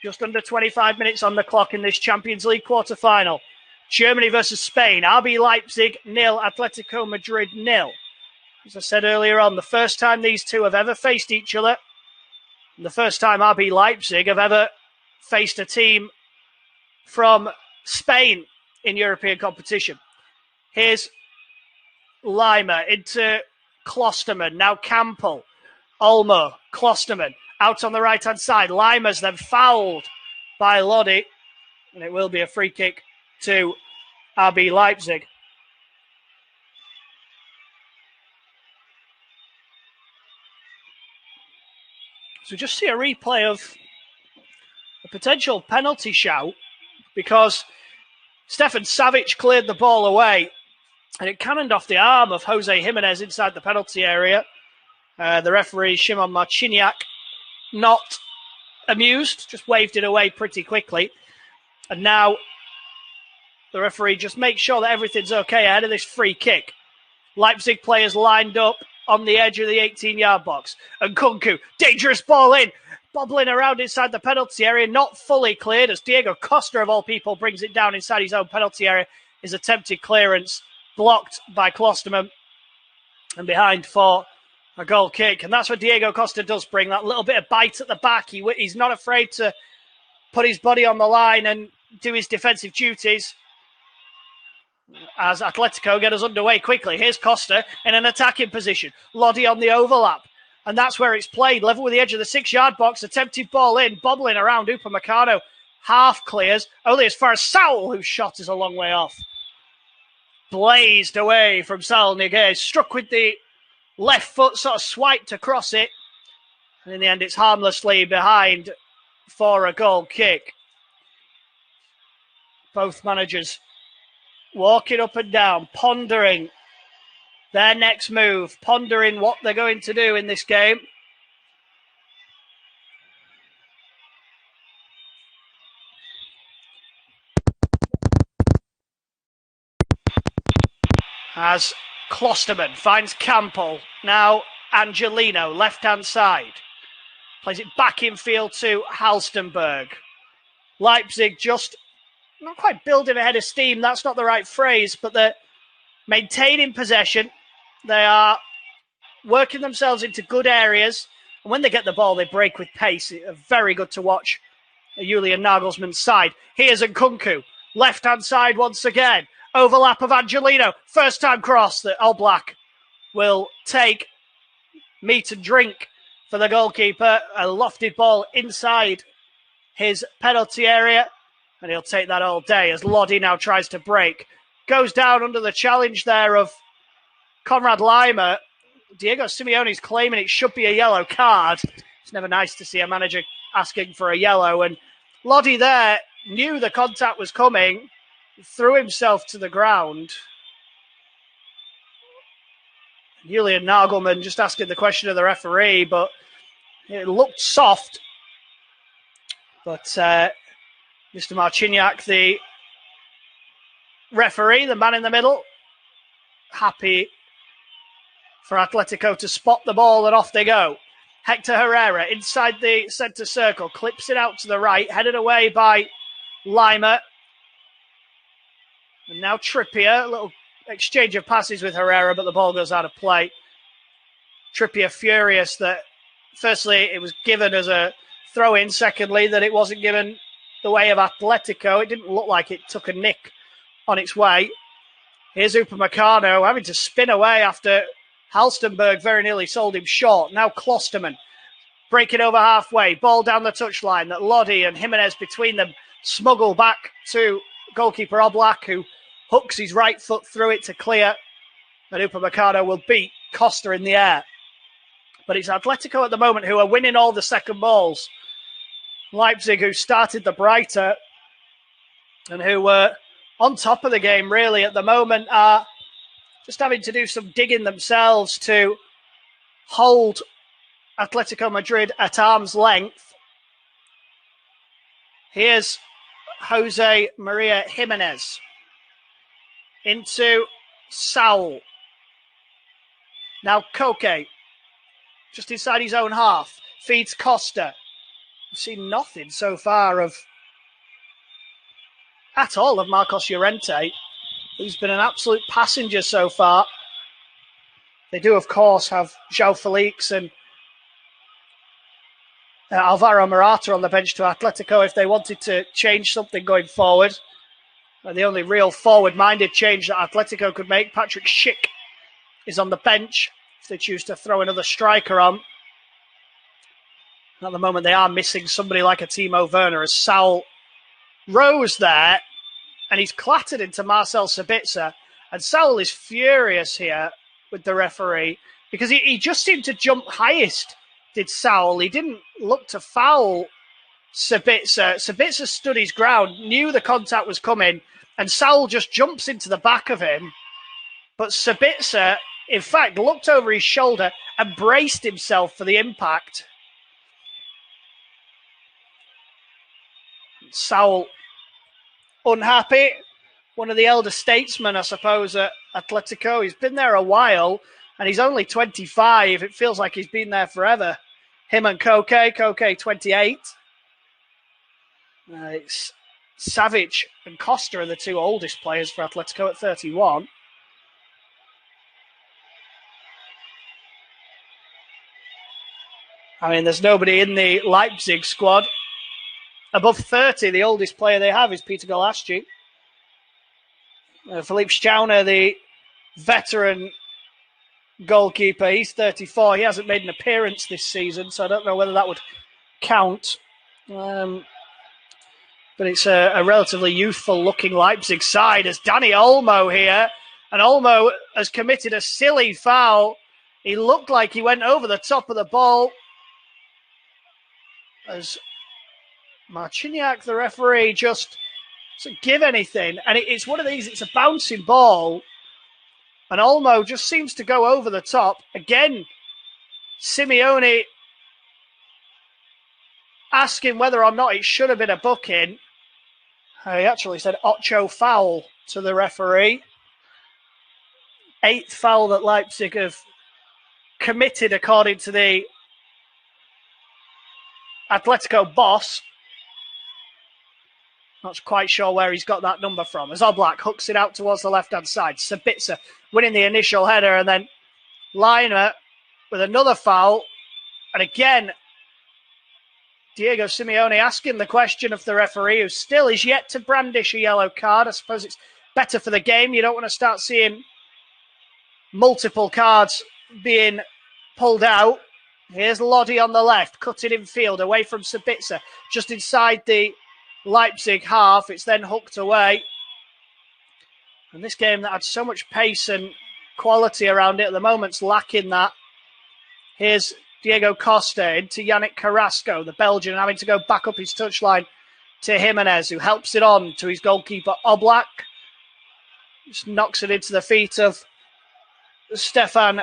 Just under 25 minutes on the clock in this Champions League quarter-final. Germany versus Spain. RB Leipzig 0, Atletico Madrid 0. As I said earlier on, the first time these two have ever faced each other, and the first time RB Leipzig have ever faced a team from Spain in European competition. Here's Lima into Klosterman. Now Campbell, Olmo, Klosterman out on the right-hand side. Lima's then fouled by Lodi, and it will be a free kick to RB Leipzig. So just see a replay of a potential penalty shout, because Stefan Savic cleared the ball away and it cannoned off the arm of Jose Jimenez inside the penalty area. The referee, Shimon Marciniak, not amused, just waved it away pretty quickly. And now the referee just makes sure that everything's okay ahead of this free kick. Leipzig players lined up on the edge of the 18-yard box. And Nkunku, dangerous ball in, bobbling around inside the penalty area, not fully cleared as Diego Costa, of all people, brings it down inside his own penalty area. His attempted clearance blocked by Klosterman and behind for a goal kick. And that's what Diego Costa does bring, that little bit of bite at the back. He's not afraid to put his body on the line and do his defensive duties as Atletico get us underway quickly. Here's Costa in an attacking position. Lodi on the overlap. And that's where it's played, level with the edge of the 6-yard box. Attempted ball in, bobbling around. Upamecano half clears, only as far as Saul, whose shot is a long way off. Blazed away from Saul Niguez. Struck with the left foot, sort of swiped across it. And in the end, it's harmlessly behind for a goal kick. Both managers walking up and down, pondering their next move, pondering what they're going to do in this game. As Klosterman finds Campbell, now Angelino, left-hand side. Plays it back in field to Halstenberg. Leipzig just not quite building a head of steam, that's not the right phrase, but they're maintaining possession. They are working themselves into good areas. And when they get the ball, they break with pace. Very good to watch Julian Nagelsmann's side. Here's Nkunku, left-hand side once again. Overlap of Angelino. First time cross that Oblak will take. Meat and drink for the goalkeeper. A lofted ball inside his penalty area. And he'll take that all day as Lodi now tries to break. Goes down under the challenge there of Conrad Lima. Diego Simeone's claiming it should be a yellow card. It's never nice to see a manager asking for a yellow. And Lodi there knew the contact was coming, threw himself to the ground. Julian Nagelmann just asking the question of the referee, but it looked soft. But Mr. Marciniak, the referee, the man in the middle, happy for Atletico to spot the ball, and off they go. Hector Herrera inside the centre circle, clips it out to the right, headed away by Lima. And now Trippier, a little exchange of passes with Herrera, but the ball goes out of play. Trippier furious that, firstly, it was given as a throw-in. Secondly, that it wasn't given the way of Atletico. It didn't look like it took a nick on its way. Here's Upamecano having to spin away after Halstenberg very nearly sold him short. Now Klosterman breaking over halfway. Ball down the touchline that Lodi and Jimenez between them smuggle back to goalkeeper Oblak, who hooks his right foot through it to clear. And Upamecano will beat Costa in the air. But it's Atletico at the moment who are winning all the second balls. Leipzig, who started the brighter and who were on top of the game really at the moment, are just having to do some digging themselves to hold Atletico Madrid at arm's length. Here's Jose Maria Jimenez into Saul. Now Koke, just inside his own half, feeds Costa. We've seen nothing so far at all of Marcos Llorente, who's been an absolute passenger so far. They do, of course, have João Felix and Alvaro Morata on the bench to Atletico if they wanted to change something going forward. The only real forward-minded change that Atletico could make, Patrick Schick, is on the bench if they choose to throw another striker on. At the moment, they are missing somebody like a Timo Werner as Saul rose there, and he's clattered into Marcel Sabitzer. And Saul is furious here with the referee because he just seemed to jump highest, did Saul. He didn't look to foul Sabitzer. Sabitzer stood his ground, knew the contact was coming, and Saul just jumps into the back of him. But Sabitzer, in fact, looked over his shoulder and braced himself for the impact. Saul unhappy, one of the elder statesmen, I suppose, at Atletico. He's been there a while, and he's only 25. It feels like he's been there forever. Him and Koke 28. It's Savic and Costa are the two oldest players for Atletico at 31. I mean, there's nobody in the Leipzig squad above 30. The oldest player they have is Peter Galasci. Philippe Schauner, the veteran goalkeeper, he's 34. He hasn't made an appearance this season, so I don't know whether that would count. But it's a relatively youthful-looking Leipzig side as Dani Olmo here. And Olmo has committed a silly foul. He looked like he went over the top of the ball. As Marciniak, the referee, just doesn't give anything. And it's one of these, it's a bouncing ball. And Olmo just seems to go over the top. Again, Simeone asking whether or not it should have been a booking. He actually said Ocho foul to the referee. 8th foul that Leipzig have committed according to the Atletico boss. Not quite sure where he's got that number from. As Oblak hooks it out towards the left-hand side. Sabitzer winning the initial header, and then Liner with another foul. And again, Diego Simeone asking the question of the referee, who still is yet to brandish a yellow card. I suppose it's better for the game. You don't want to start seeing multiple cards being pulled out. Here's Lodi on the left, cutting in field away from Sabitzer, just inside the Leipzig half. It's then hooked away. And this game that had so much pace and quality around it at the moment's lacking that. Here's Diego Costa into Yannick Carrasco, the Belgian, having to go back up his touchline to Jimenez, who helps it on to his goalkeeper Oblak. Just knocks it into the feet of Stefan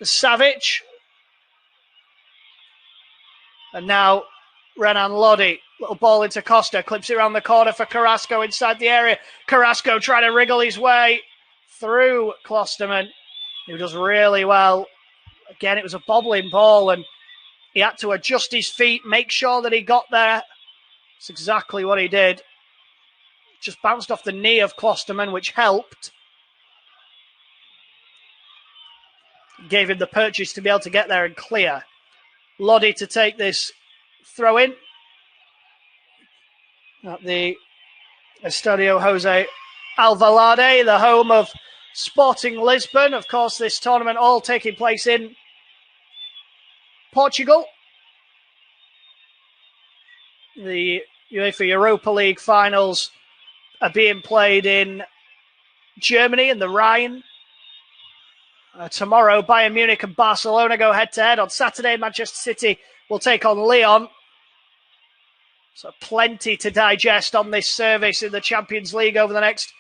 Savic. And now Renan Lodi, little ball into Costa, clips it around the corner for Carrasco inside the area. Carrasco trying to wriggle his way through Klosterman, who does really well. Again, it was a bobbling ball, and he had to adjust his feet, make sure that he got there. That's exactly what he did. Just bounced off the knee of Klosterman, which helped. Gave him the purchase to be able to get there and clear. Lodi to take this throw in at the Estadio Jose Alvalade, the home of Sporting Lisbon. Of course, this tournament all taking place in Portugal. The UEFA Europa League finals are being played in Germany in the Rhine. Tomorrow, Bayern Munich and Barcelona go head-to-head. On Saturday, Manchester City will take on Lyon. So plenty to digest on this service in the Champions League over the next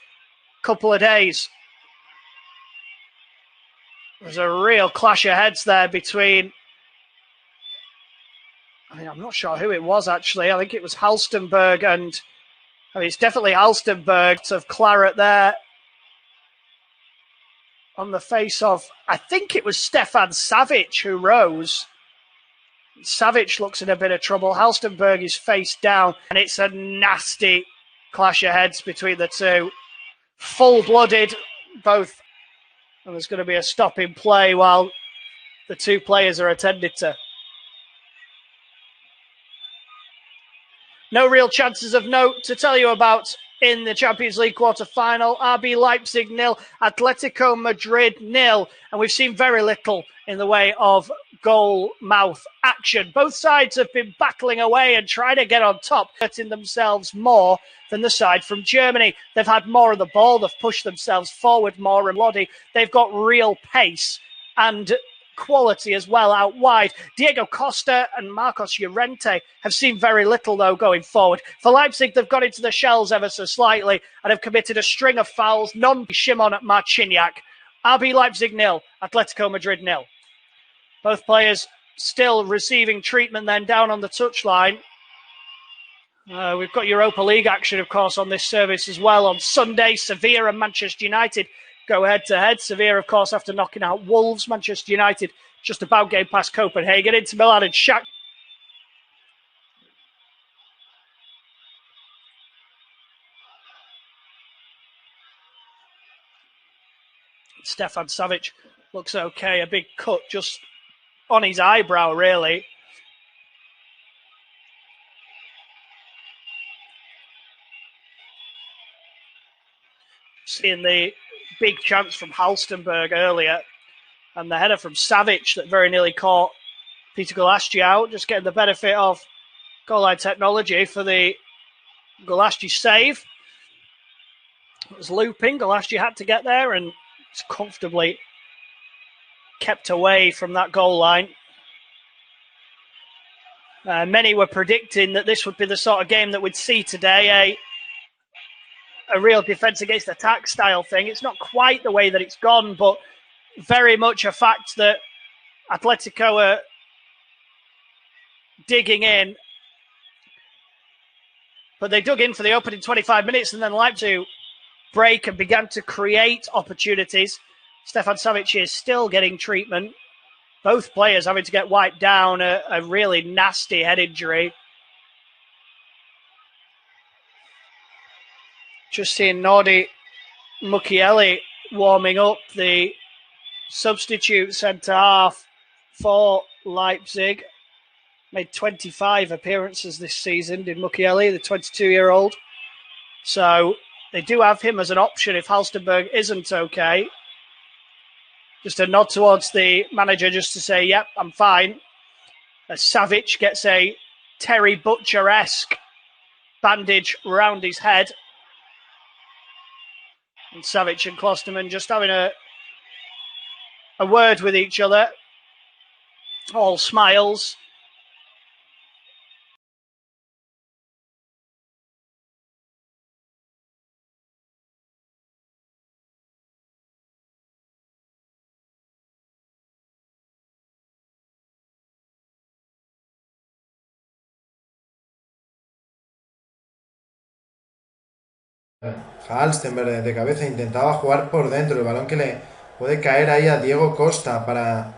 couple of days. There's a real clash of heads there between... I'm not sure who it was, actually. I think it was Halstenberg and... it's definitely Halstenberg of claret there. on the face of, I think it was Stefan Savic who rose. Savic looks in a bit of trouble. Halstenberg is face down, and it's a nasty clash of heads between the two. Full-blooded, both. And there's going to be a stop in play while the two players are attended to. No real chances of note to tell you about in the Champions League quarter-final. RB Leipzig 0, Atletico Madrid 0. And we've seen very little in the way of goal-mouth action. Both sides have been battling away and trying to get on top, hurting themselves more than the side from Germany. They've had more of the ball. They've pushed themselves forward more. And Lodi, they've got real pace and quality as well out wide. Diego Costa and Marcos Llorente have seen very little, though, going forward. For Leipzig, they've got into the shells ever so slightly and have committed a string of fouls. None Shimon Marciniak. RB Leipzig 0, Atletico Madrid 0. Both players still receiving treatment then down on the touchline. We've got Europa League action, of course, on this service as well. On Sunday, Sevilla and Manchester United go head-to-head. Sevilla, of course, after knocking out Wolves. Manchester United just about getting past Copenhagen. Into Milan and Shakhtar. Stefan Savic looks okay. A big cut just on his eyebrow, really. Seeing the big chance from Halstenberg earlier and the header from Savic that very nearly caught Peter Golaski out, just getting the benefit of goal line technology for the Golaski save. It was looping. Golaski had to get there and it's comfortably kept away from that goal line. Many were predicting that this would be the sort of game that we'd see today, a real defence against attack style thing. It's not quite the way that it's gone, but very much a fact that Atletico are digging in. But they dug in for the opening 25 minutes and then Leipzig break and began to create opportunities. Stefan Savic is still getting treatment. Both players having to get wiped down, a really nasty head injury. Just seeing Nordi Mukiele warming up, the substitute centre-half for Leipzig. Made 25 appearances this season, did Mukiele, the 22-year-old. So they do have him as an option if Halstenberg isn't okay. Just a nod towards the manager just to say, yep, I'm fine. As Savic gets a Terry Butcher-esque bandage around his head. And Savic and Klosterman just having a word with each other. All smiles. Halstenberg de cabeza intentaba jugar por dentro, el balón que le puede caer ahí a Diego Costa para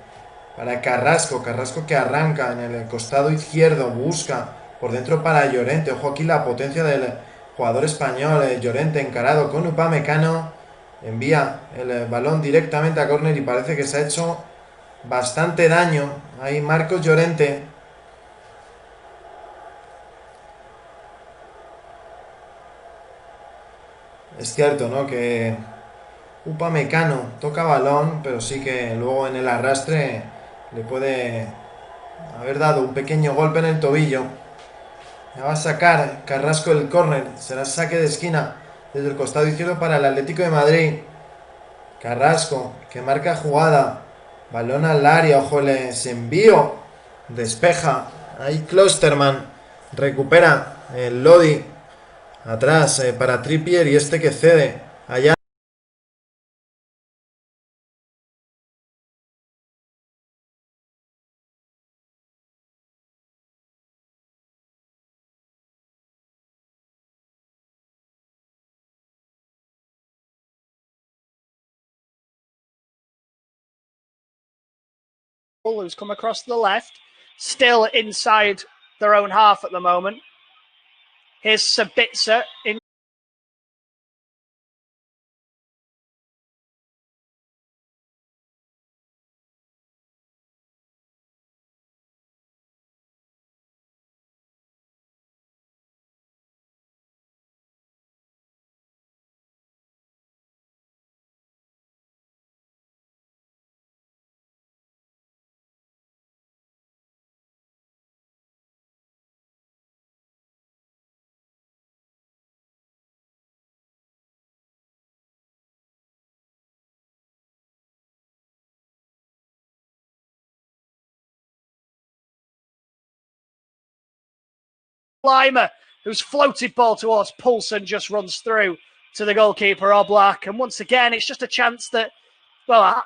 Carrasco que arranca en el costado izquierdo, busca por dentro para Llorente. Ojo aquí la potencia del jugador español. Llorente encarado con Upamecano, envía el balón directamente a córner y parece que se ha hecho bastante daño ahí Marcos Llorente. Es cierto, ¿no? Que Upamecano toca balón, pero sí que luego en el arrastre le puede haber dado un pequeño golpe en el tobillo. Ya va a sacar Carrasco el córner. Será saque de esquina desde el costado izquierdo para el Atlético de Madrid. Carrasco, que marca jugada. Balón al área, ojo, se envío. Despeja. Ahí Klosterman. Recupera el Lodi. Atrás para Trippier y este que cede. Allá. who's come across the left, still inside their own half at the moment. Here's Sabitzer in. Lima, whose floated ball towards Poulsen just runs through to the goalkeeper, Oblak. And once again, it's just a chance that, well,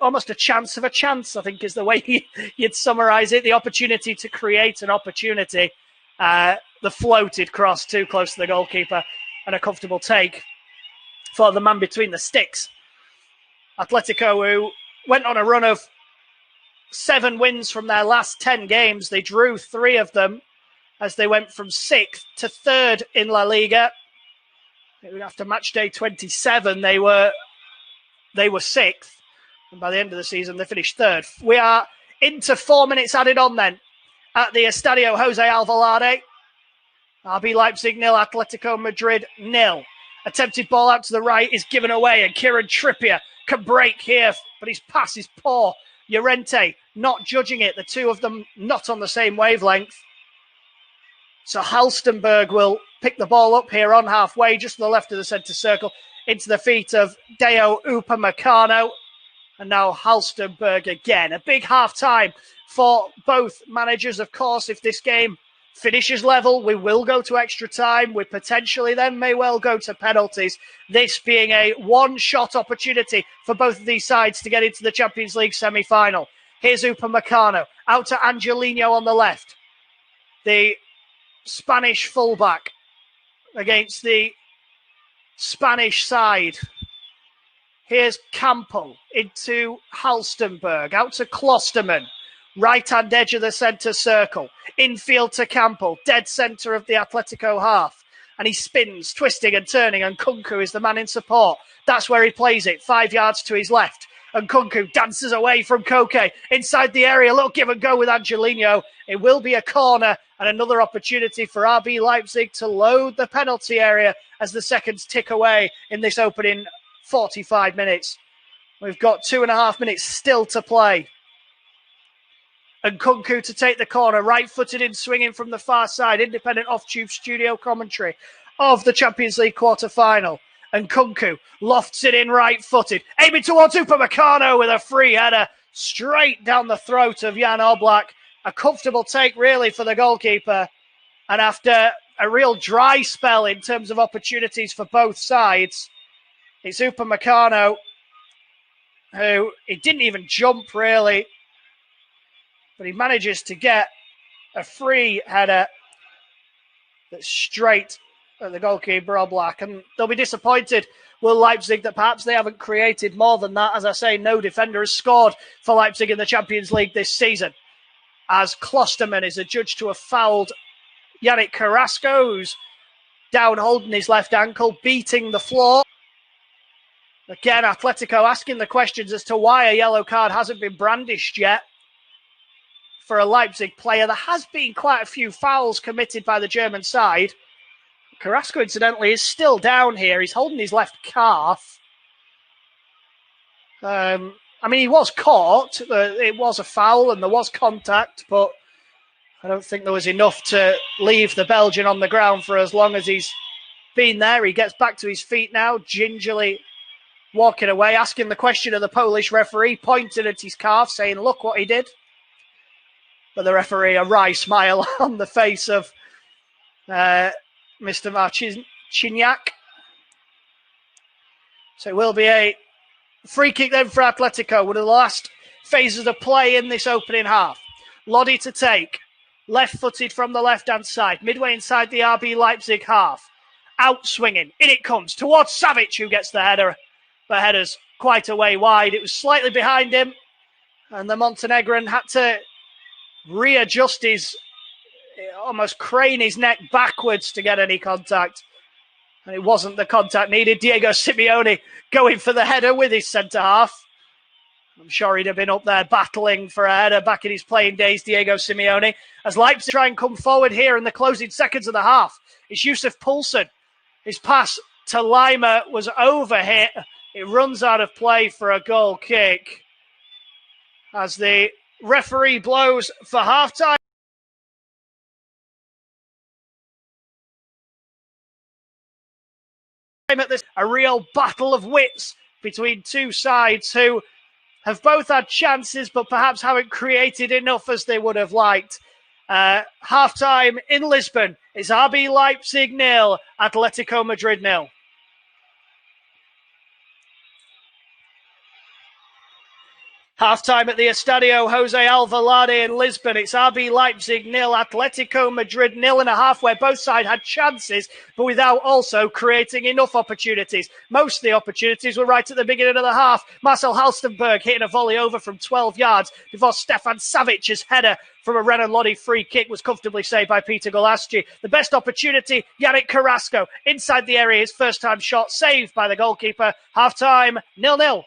almost a chance of a chance, I think is the way you'd summarise it. The opportunity to create an opportunity. The floated cross too close to the goalkeeper and a comfortable take for the man between the sticks. Atletico, who went on a run of 7 wins from their last 10 games. They drew 3 of them as they went from 6th to 3rd in La Liga. After match day 27, they were 6th. And by the end of the season, they finished 3rd. We are into 4 minutes added on then at the Estadio Jose Alvalade. RB Leipzig 0, Atletico Madrid 0. Attempted ball out to the right is given away, and Kieran Trippier can break here, but his pass is poor. Llorente not judging it. The two of them not on the same wavelength. So Halstenberg will pick the ball up here on halfway, just to the left of the centre circle, into the feet of Deo Upamecano. And now Halstenberg again. A big half-time for both managers, of course. If this game finishes level, we will go to extra time. We potentially then may well go to penalties. This being a one-shot opportunity for both of these sides to get into the Champions League semi-final. Here's Upamecano, out to Angelino on the left. The Spanish fullback against the Spanish side. Here's Campo into Halstenberg, out to Klosterman, right-hand edge of the centre circle, infield to Campo, dead centre of the Atletico half, and he spins, twisting and turning, and Kunku is the man in support. That's where he plays it, 5 yards to his left, and Kunku dances away from Koke, inside the area, a little give and go with Angelino. It will be a corner, and another opportunity for RB Leipzig to load the penalty area as the seconds tick away in this opening 45 minutes. We've got 2.5 minutes still to play. And Kunku to take the corner, right-footed in, swinging from the far side. Independent off-tube studio commentary of the Champions League quarter-final. And Kunku lofts it in right-footed, aiming towards Upamecano with a free header straight down the throat of Jan Oblak. A comfortable take, really, for the goalkeeper. And after a real dry spell in terms of opportunities for both sides, it's Upamecano who, he didn't even jump, really, but he manages to get a free header that's straight at the goalkeeper, Oblak. And they'll be disappointed, will Leipzig, that perhaps they haven't created more than that. As I say, no defender has scored for Leipzig in the Champions League this season, as Klosterman is adjudged to have fouled Yannick Carrasco, who's down holding his left ankle, beating the floor. Again, Atletico asking the questions as to why a yellow card hasn't been brandished yet for a Leipzig player. There has been quite a few fouls committed by the German side. Carrasco, incidentally, is still down here. He's holding his left calf. He was caught. It was a foul and there was contact, but I don't think there was enough to leave the Belgian on the ground for as long as he's been there. He gets back to his feet now, gingerly walking away, asking the question of the Polish referee, pointing at his calf, saying, look what he did. But the referee, a wry smile on the face of Mr. Marciniak. So it will be a free kick then for Atletico, one of the last phases of play in this opening half. Lodi to take, left-footed from the left-hand side, midway inside the RB Leipzig half. Out swinging, in it comes, towards Savic, who gets the header. The header's quite a way wide. It was slightly behind him, And the Montenegrin had to readjust almost crane his neck backwards to get any contact. And it wasn't the contact needed. Diego Simeone going for the header with his centre-half. I'm sure he'd have been up there battling for a header back in his playing days, Diego Simeone. As Leipzig try and come forward here in the closing seconds of the half, it's Yusuf Poulsen. His pass to Lima was overhit. It runs out of play for a goal kick. As the referee blows for half-time. At this, a real battle of wits between two sides who have both had chances but perhaps haven't created enough as they would have liked. Half-time in Lisbon, it's RB Leipzig 0, Atletico Madrid 0. Half-time at the Estadio Jose Alvalade in Lisbon. It's RB Leipzig 0, Atletico Madrid 0.5, where both sides had chances, but without also creating enough opportunities. Most of the opportunities were right at the beginning of the half. Marcel Halstenberg hitting a volley over from 12 yards before Stefan Savic's header from a Renan Lodi free kick was comfortably saved by Peter Golaschi. The best opportunity, Yannick Carrasco, inside the area, his first-time shot saved by the goalkeeper. Half-time, 0-0.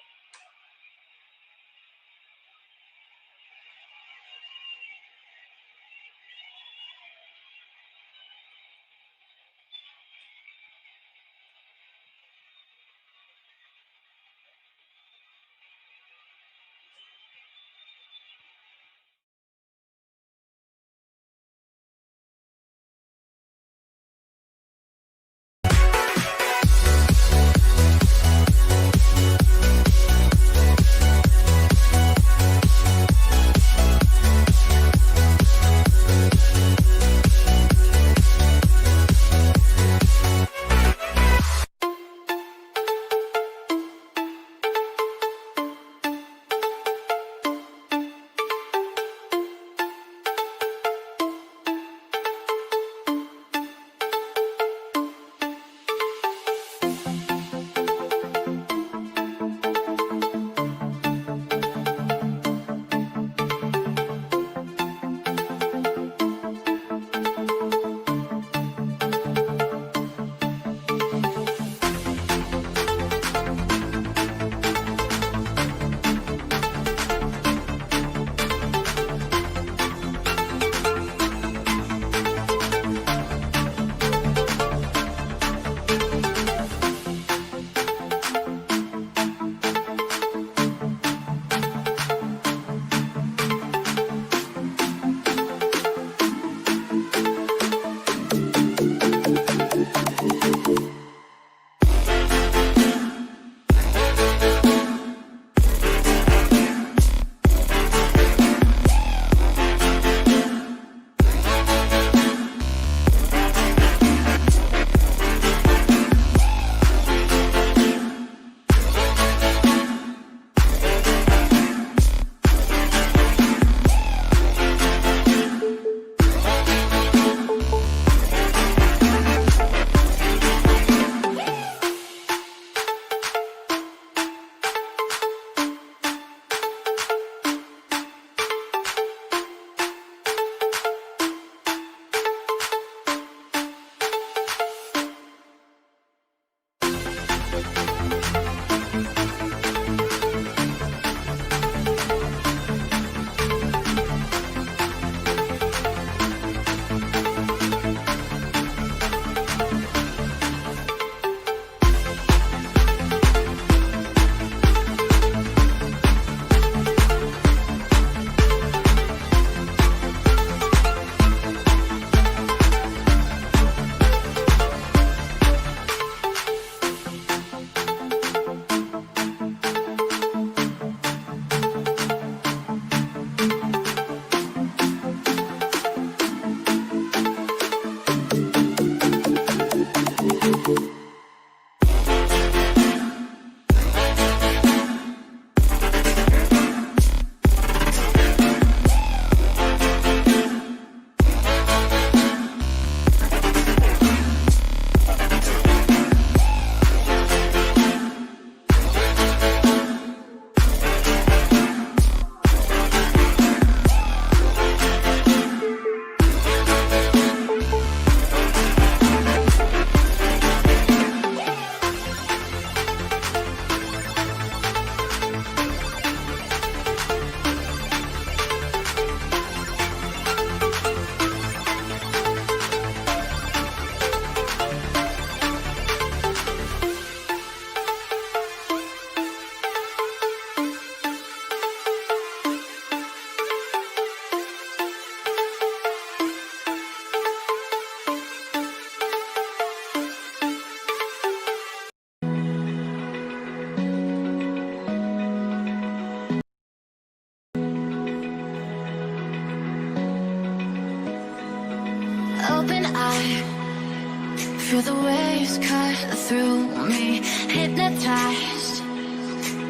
Feel the waves cut through me, hypnotized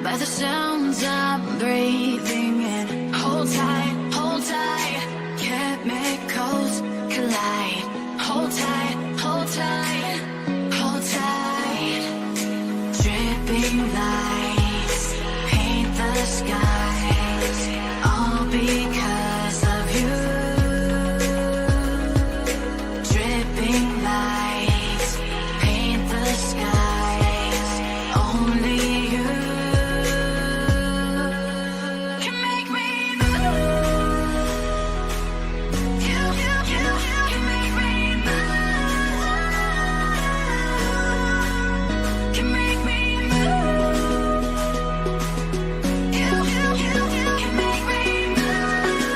by the sounds I'm breathing in. Hold tight, chemicals collide. Hold tight, hold tight, hold tight. Dripping lights paint the skies, all because of you. Dripping lights paint the skies, only you can make me move. You can make me move. Can make me move. You can make me move.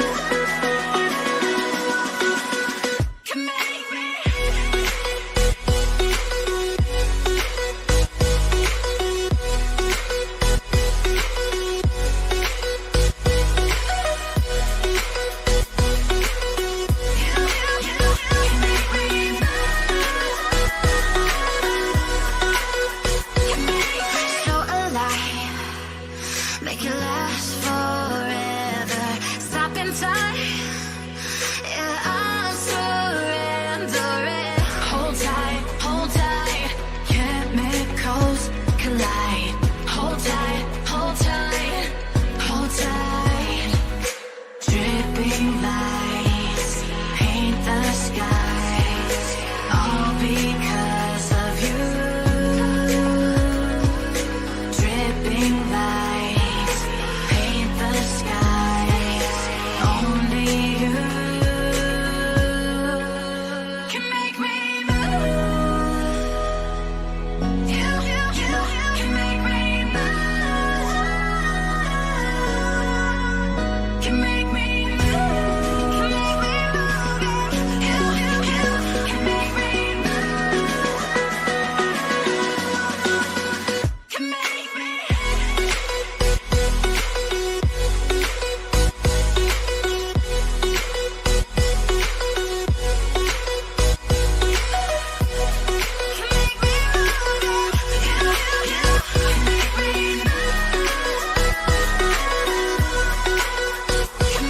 Can make me. So alive, make it last forever. Stop in time, yeah, I'm surrendering. Hold tight, chemicals collide. Hold tight, hold tight, hold tight. Dripping lights paint the skies, all because of you. Dripping lights paint the skies, only you can make me move. You can make me move. Can make me move. Can make me move. You can make me move. Can make me. Can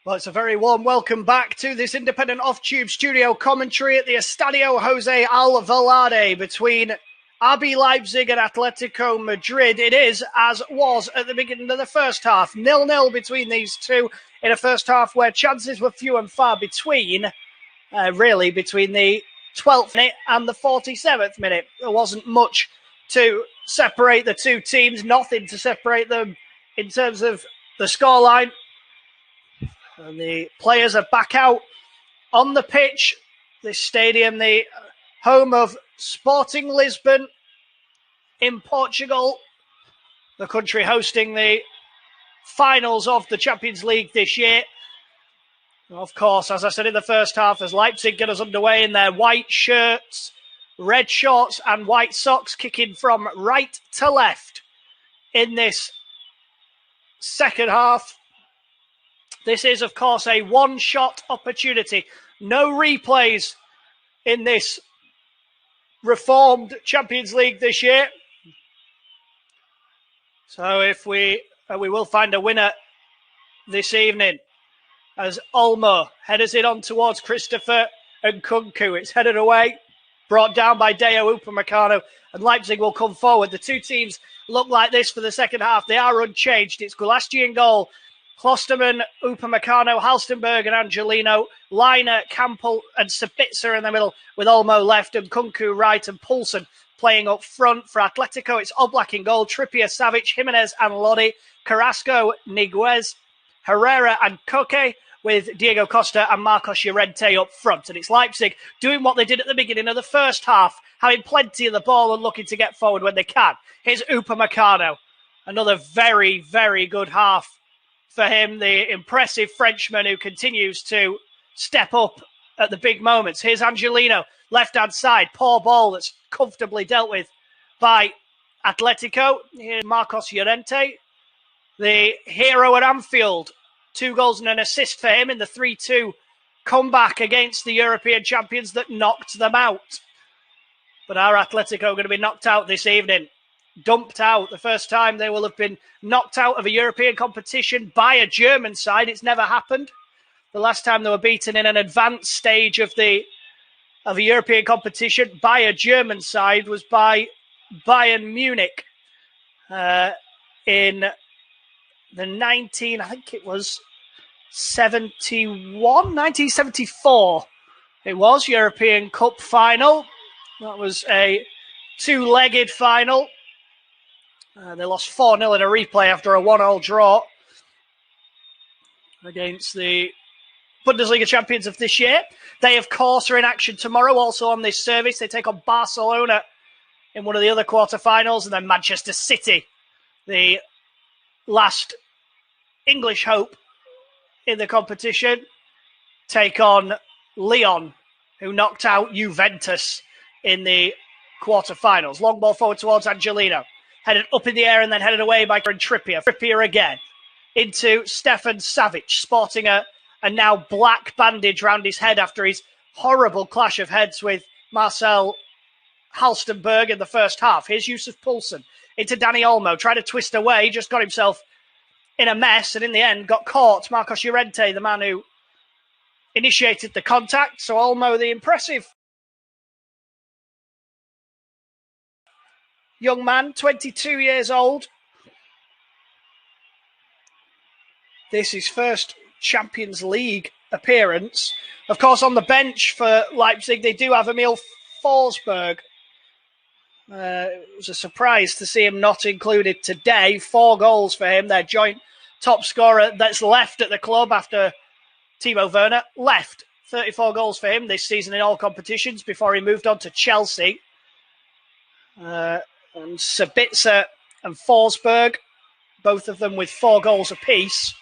Well, it's a very warm welcome back to this independent off-tube studio commentary at the Estadio Jose Alvalade between RB Leipzig and Atletico Madrid. It is, as was at the beginning of the first half, 0-0 between these two in a first half where chances were few and far between, really, between the 12th minute and the 47th minute. There wasn't much to separate the two teams, nothing to separate them in terms of the scoreline. And the players are back out on the pitch. This stadium, the home of Sporting Lisbon in Portugal, the country hosting the finals of the Champions League this year. Of course, as I said in the first half, as Leipzig get us underway in their white shirts, red shorts and white socks, kicking from right to left in this second half. This is, of course, a one-shot opportunity. No replays in this reformed Champions League this year. So if we will find a winner this evening as Olmo headers it on towards Christopher Nkunku. It's headed away, brought down by Deo Upamecano, and Leipzig will come forward. The two teams look like this for the second half. They are unchanged. It's Gulaschi in goal. Klosterman, Upamecano, Halstenberg and Angelino, Leiner, Campbell and Sabitzer in the middle with Olmo left and Nkunku right and Poulsen playing up front. For Atletico, it's Oblak in goal, Trippier, Savic, Jimenez and Lodi, Carrasco, Niguez, Herrera and Koke with Diego Costa and Marcos Llorente up front. And it's Leipzig doing what they did at the beginning of the first half, having plenty of the ball and looking to get forward when they can. Here's Upamecano. Another very, very good half for him, the impressive Frenchman who continues to step up at the big moments. Here's Angelino, left-hand side, poor ball that's comfortably dealt with by Atletico. Here's Marcos Llorente, the hero at Anfield. 2 goals and an assist for him in the 3-2 comeback against the European champions that knocked them out. But are Atletico going to be knocked out this evening? Dumped out. The first time they will have been knocked out of a European competition by a German side. It's never happened. The last time they were beaten in an advanced stage of a European competition by a German side was by Bayern Munich in the 1974. It was European Cup final. That was a 2-legged final. They lost 4-0 in a replay after a 1-1 draw against the Bundesliga champions of this year. They, of course, are in action tomorrow, also on this service. They take on Barcelona in one of the other quarterfinals, and then Manchester City, the last English hope in the competition, take on Lyon, who knocked out Juventus in the quarterfinals. Long ball forward towards Angelino. Headed up in the air and then headed away by Trippier. Trippier again into Stefan Savic, sporting a now black bandage round his head after his horrible clash of heads with Marcel Halstenberg in the first half. Here's Yusuf Poulsen into Dani Olmo, tried to twist away, just got himself in a mess and in the end got caught. Marcos Llorente, the man who initiated the contact. So Olmo, the impressive young man, 22 years old. This is first Champions League appearance. Of course, on the bench for Leipzig, they do have Emil Forsberg. It was a surprise to see him not included today. 4 goals for him, their joint top scorer that's left at the club after Timo Werner left. 34 goals for him this season in all competitions before he moved on to Chelsea. And Sabitzer and Forsberg, both of them with 4 goals apiece.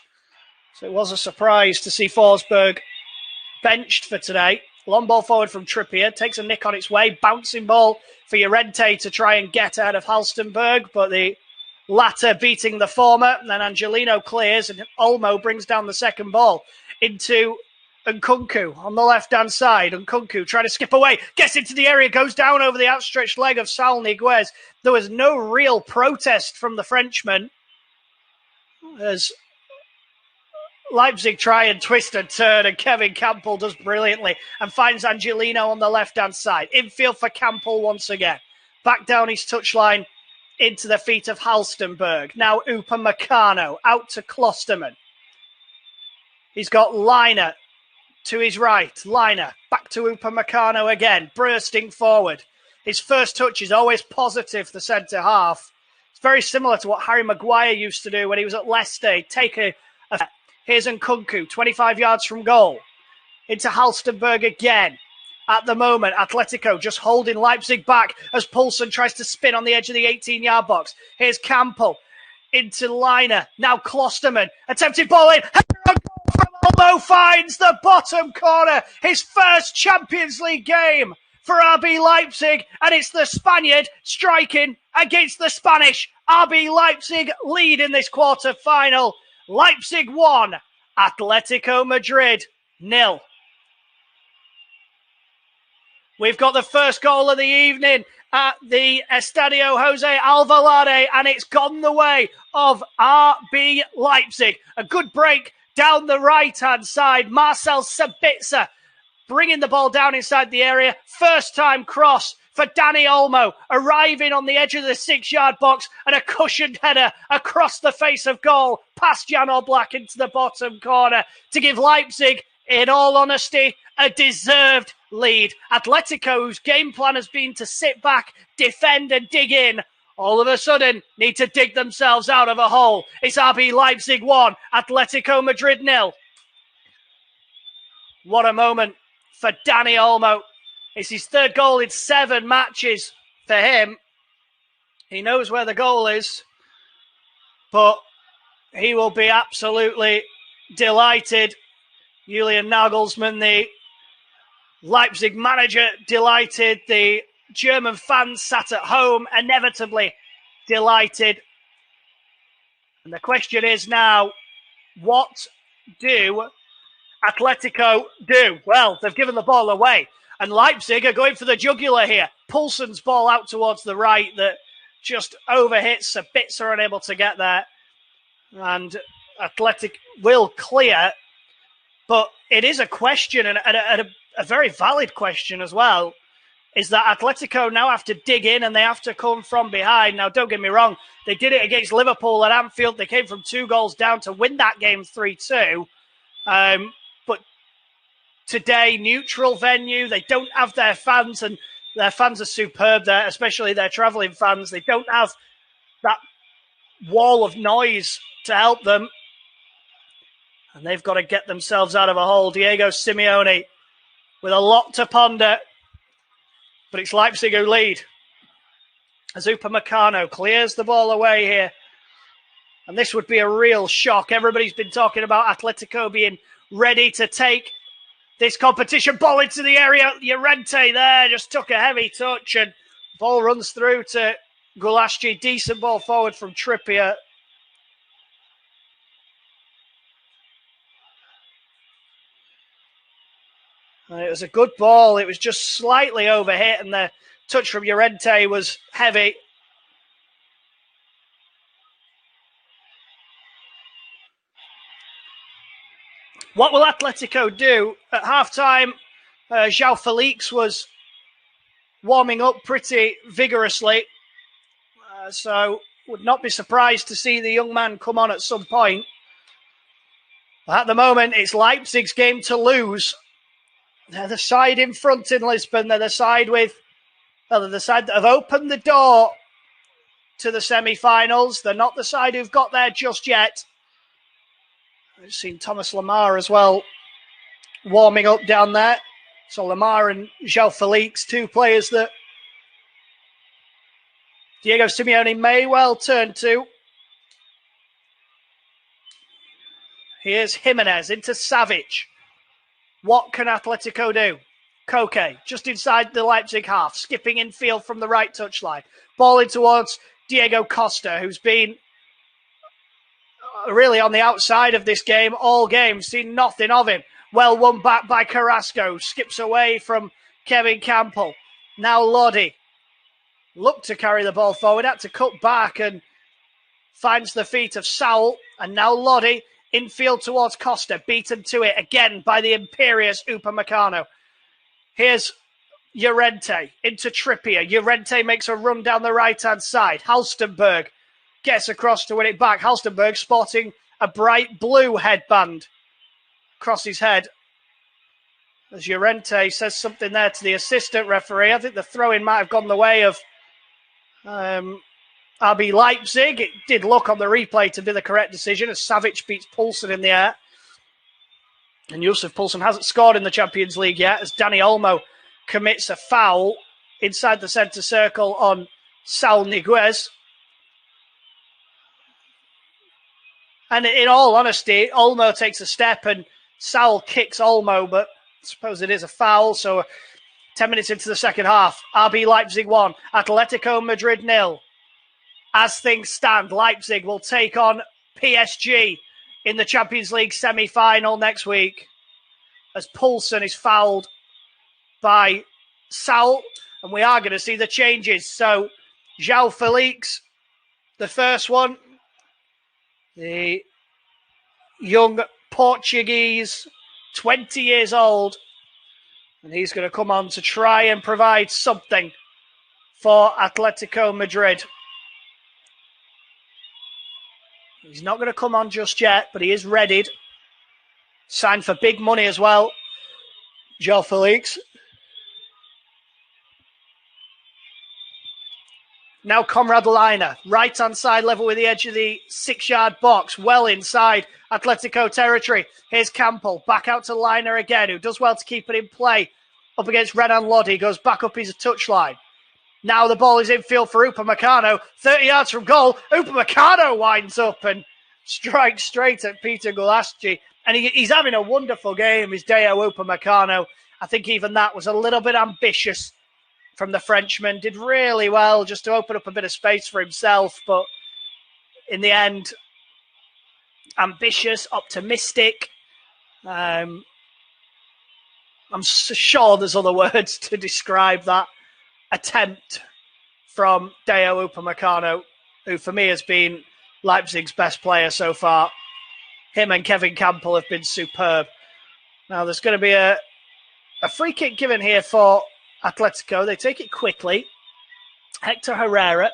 So it was a surprise to see Forsberg benched for today. Long ball forward from Trippier, takes a nick on its way. Bouncing ball for Llorente to try and get out of Halstenberg, but the latter beating the former. And then Angelino clears and Olmo brings down the second ball into Nkunku on the left-hand side. Nkunku trying to skip away, gets into the area, goes down over the outstretched leg of Saul Niguez. There was no real protest from the Frenchman as Leipzig try and twist and turn, and Kevin Campbell does brilliantly and finds Angelino on the left-hand side. Infield for Campbell once again. Back down his touchline into the feet of Halstenberg. Now Upamecano out to Klosterman. He's got Liner to his right. Liner back to Upamecano again, bursting forward. His first touch is always positive, the centre-half. It's very similar to what Harry Maguire used to do when he was at Leicester. Take a Here's Nkunku, 25 yards from goal. Into Halstenberg again. At the moment, Atletico just holding Leipzig back as Poulsen tries to spin on the edge of the 18-yard box. Here's Campbell into Liner. Now Klosterman. Attempted ball in. From Olmo finds the bottom corner. His first Champions League game for RB Leipzig. And it's the Spaniard striking against the Spanish. RB Leipzig lead in this quarter-final. Leipzig 1, Atletico Madrid 0. We've got the first goal of the evening at the Estadio Jose Alvalade, and it's gone the way of RB Leipzig. A good break down the right-hand side. Marcel Sabitzer bringing the ball down inside the area. First time cross for Dani Olmo, arriving on the edge of the 6-yard box, and a cushioned header across the face of goal past Jan Oblak into the bottom corner to give Leipzig, in all honesty, a deserved lead. Atletico's game plan has been to sit back, defend and dig in. All of a sudden, need to dig themselves out of a hole. It's RB Leipzig 1, Atletico Madrid 0. What a moment for Dani Olmo. It's his third goal in 7 matches for him. He knows where the goal is, but he will be absolutely delighted. Julian Nagelsmann, the Leipzig manager, delighted. The German fans sat at home, inevitably delighted. And the question is now, what do Atletico do? Well, they've given the ball away. And Leipzig are going for the jugular here. Poulsen's ball out towards the right that just overhits. Sabitzer unable to get there. And Athletic will clear. But it is a question, and a very valid question as well, is that Atletico now have to dig in and they have to come from behind. Now, don't get me wrong. They did it against Liverpool at Anfield. They came from 2 goals down to win that game 3-2. But today, neutral venue, they don't have their fans, and their fans are superb there, especially their travelling fans. They don't have that wall of noise to help them, and they've got to get themselves out of a hole. Diego Simeone with a lot to ponder, but it's Leipzig who lead. As Upamecano clears the ball away here, and this would be a real shock. Everybody's been talking about Atletico being ready to take this competition. Ball into the area. Llorente there just took a heavy touch, and ball runs through to Gulaschi. Decent ball forward from Trippier. And it was a good ball. It was just slightly overhit, and the touch from Llorente was heavy. What will Atletico do? At half-time, João Felix was warming up pretty vigorously. So would not be surprised to see the young man come on at some point. At the moment, it's Leipzig's game to lose. They're the side in front in Lisbon. They're the side that have opened the door to the semi-finals. They're not the side who've got there just yet. I've seen Thomas Lemar as well warming up down there. So Lemar and João Felix, 2 players that Diego Simeone may well turn to. Here's Jimenez into Savic. What can Atletico do? Koke, just inside the Leipzig half, skipping infield from the right touchline. Ball in towards Diego Costa, who's been really on the outside of this game all game. Seen nothing of him. Well won back by Carrasco. Skips away from Kevin Campbell. Now Lodi. Looked to carry the ball forward. Had to cut back and finds the feet of Saul. And now Lodi Infield towards Costa, beaten to it again by the imperious Upamecano. Here's Llorente into Trippier. Llorente makes a run down the right-hand side. Halstenberg gets across to win it back. Halstenberg sporting a bright blue headband across his head. As Llorente says something there to the assistant referee. I think the throw-in might have gone the way of RB Leipzig. It did look on the replay to be the correct decision as Savic beats Poulsen in the air. And Yusuf Poulsen hasn't scored in the Champions League yet as Dani Olmo commits a foul inside the centre circle on Saul Niguez. And in all honesty, Olmo takes a step and Saul kicks Olmo, but I suppose it is a foul. So 10 minutes into the second half, RB Leipzig 1, Atletico Madrid 0. As things stand, Leipzig will take on PSG in the Champions League semi-final next week as Poulsen is fouled by Saul, and we are going to see the changes. So João Felix, the first one, the young Portuguese, 20 years old, and he's going to come on to try and provide something for Atletico Madrid. He's not going to come on just yet, but he is readied. Signed for big money as well, João Felix. Now Conrad Leiner, right-hand side level with the edge of the 6-yard box, well inside Atletico territory. Here's Campbell, back out to Leiner again, who does well to keep it in play. Up against Renan Lodi, goes back up his touchline. Now the ball is infield for Upamecano, 30 yards from goal. Upamecano winds up and strikes straight at Peter Gulaschi. And he's having a wonderful game, is Dayot Upamecano. I think even that was a little bit ambitious from the Frenchman. Did really well just to open up a bit of space for himself. But in the end, ambitious, optimistic. I'm sure there's other words to describe that attempt from Dayot Upamecano, who for me has been Leipzig's best player so far. Him and Kevin Campbell have been superb. Now there's going to be a free kick given here for Atletico. They take it quickly. Hector Herrera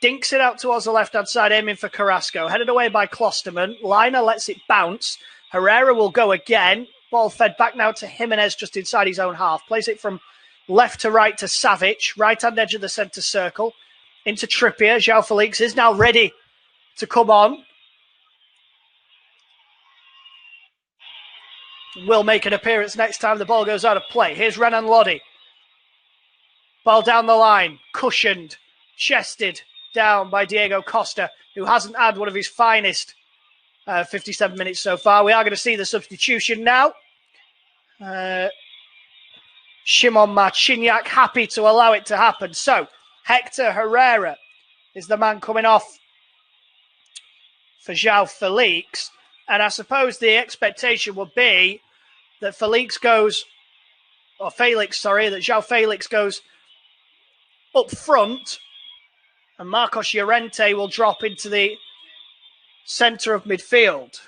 dinks it out towards the left-hand side, aiming for Carrasco. Headed away by Klosterman. Leiner lets it bounce. Herrera will go again. Ball fed back now to Jimenez just inside his own half. Plays it from left to right to Savic. Right-hand edge of the centre circle. Into Trippier. João Felix is now ready to come on. Will make an appearance next time the ball goes out of play. Here's Renan Lodi. Ball down the line. Cushioned. Chested down by Diego Costa, who hasn't had one of his finest 57 minutes so far. We are going to see the substitution now. Shimon Marciniak happy to allow it to happen. So, Hector Herrera is the man coming off for João Felix. And I suppose the expectation would be that João Felix goes up front and Marcos Llorente will drop into the centre of midfield.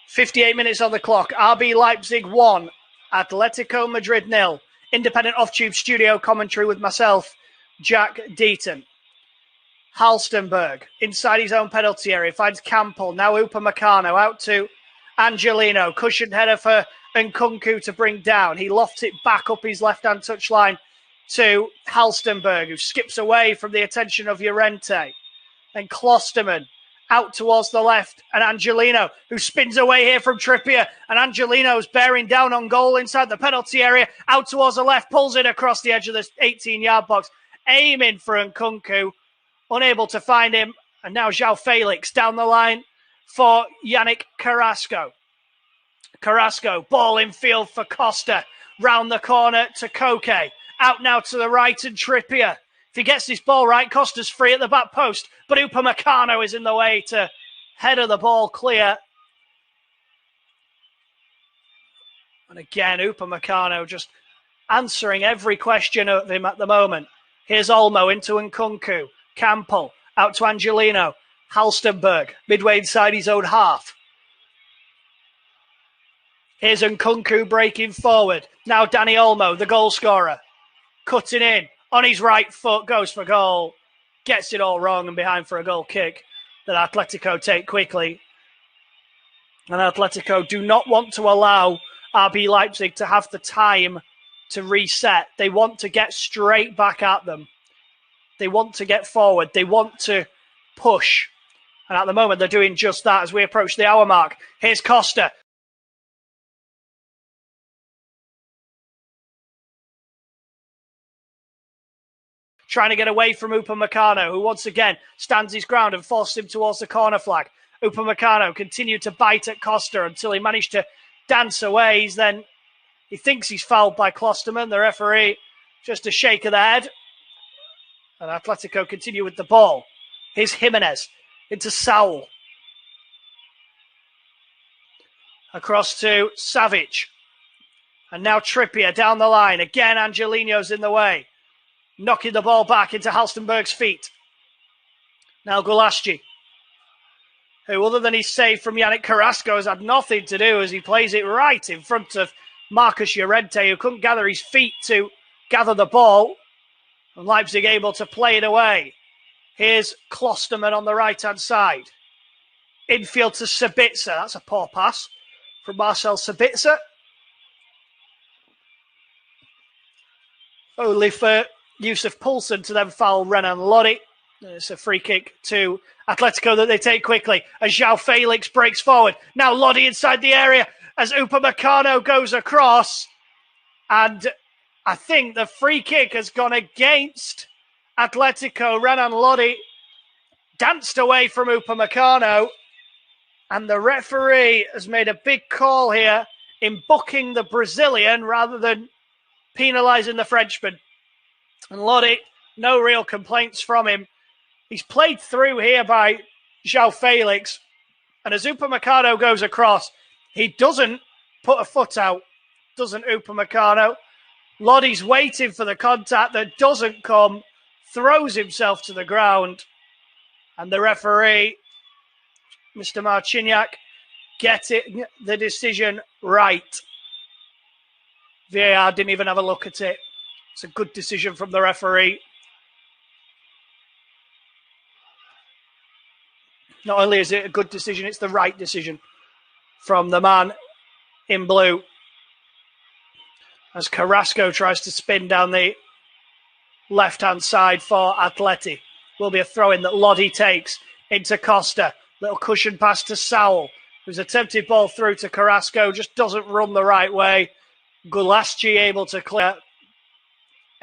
58 minutes on the clock. RB Leipzig 1, Atletico Madrid 0. Independent off-tube studio commentary with myself, Jack Deaton. Halstenberg inside his own penalty area finds Campbell. Now Upamecano out to Angelino. Cushioned header for Nkunku to bring down. He lofts it back up his left-hand touchline to Halstenberg, who skips away from the attention of Llorente. Then Klosterman out towards the left, and Angelino, who spins away here from Trippier, and Angelino's bearing down on goal inside the penalty area, out towards the left, pulls it across the edge of the 18-yard box, aiming for Nkunku, unable to find him, and now João Felix down the line for Yannick Carrasco. Carrasco, ball in field for Costa, round the corner to Koke, out now to the right and Trippier. If he gets this ball right, Costa's free at the back post, but Upamecano is in the way to header the ball clear. And again, Upamecano just answering every question of him at the moment. Here's Olmo into Nkunku. Campbell Out to Angelino. Halstenberg, midway inside his own half. Here's Nkunku breaking forward. Now Dani Olmo, the goal scorer. Cutting in. On his right foot, goes for goal. Gets it all wrong and behind for a goal kick that Atletico take quickly. And Atletico do not want to allow RB Leipzig to have the time to reset. They want to get straight back at them. They want to get forward. They want to push. And at the moment, they're doing just that as we approach the hour mark. Here's Costa. Trying to get away from Upamecano, who once again stands his ground and forces him towards the corner flag. Upamecano continued to bite at Costa until he managed to dance away. He thinks he's fouled by Klosterman. The referee, just a shake of the head. And Atletico continue with the ball. Here's Jimenez into Saul. Across to Savic. And now Trippier down the line. Again, Angelino's in the way. Knocking the ball back into Halstenberg's feet. Now Gulaschi, who other than his save from Yannick Carrasco has had nothing to do as he plays it right in front of Marcus Llorente, who couldn't gather his feet to gather the ball. And Leipzig able to play it away. Here's Klosterman on the right-hand side. Infield to Sabitzer. That's a poor pass from Marcel Sabitzer. Only for Yusuf Poulsen to then foul Renan Lodi. It's a free kick to Atletico that they take quickly as João Felix breaks forward. Now Lodi inside the area as Upamecano goes across. And I think the free kick has gone against Atletico. Renan Lodi danced away from Upamecano. And the referee has made a big call here in booking the Brazilian rather than penalising the Frenchman. And Lodi, no real complaints from him. He's played through here by João Felix. And as Upamecano goes across, he doesn't put a foot out, doesn't Upamecano. Lodi's waiting for the contact that doesn't come, throws himself to the ground. And the referee, Mr. Marciniak, gets the decision right. VAR didn't even have a look at it. It's a good decision from the referee. Not only is it a good decision, it's the right decision from the man in blue. As Carrasco tries to spin down the left-hand side for Atleti. Will be a throw-in that Lodi takes into Costa. Little cushion pass to Saul, who's attempted ball through to Carrasco, just doesn't run the right way. Gulaschi able to clear.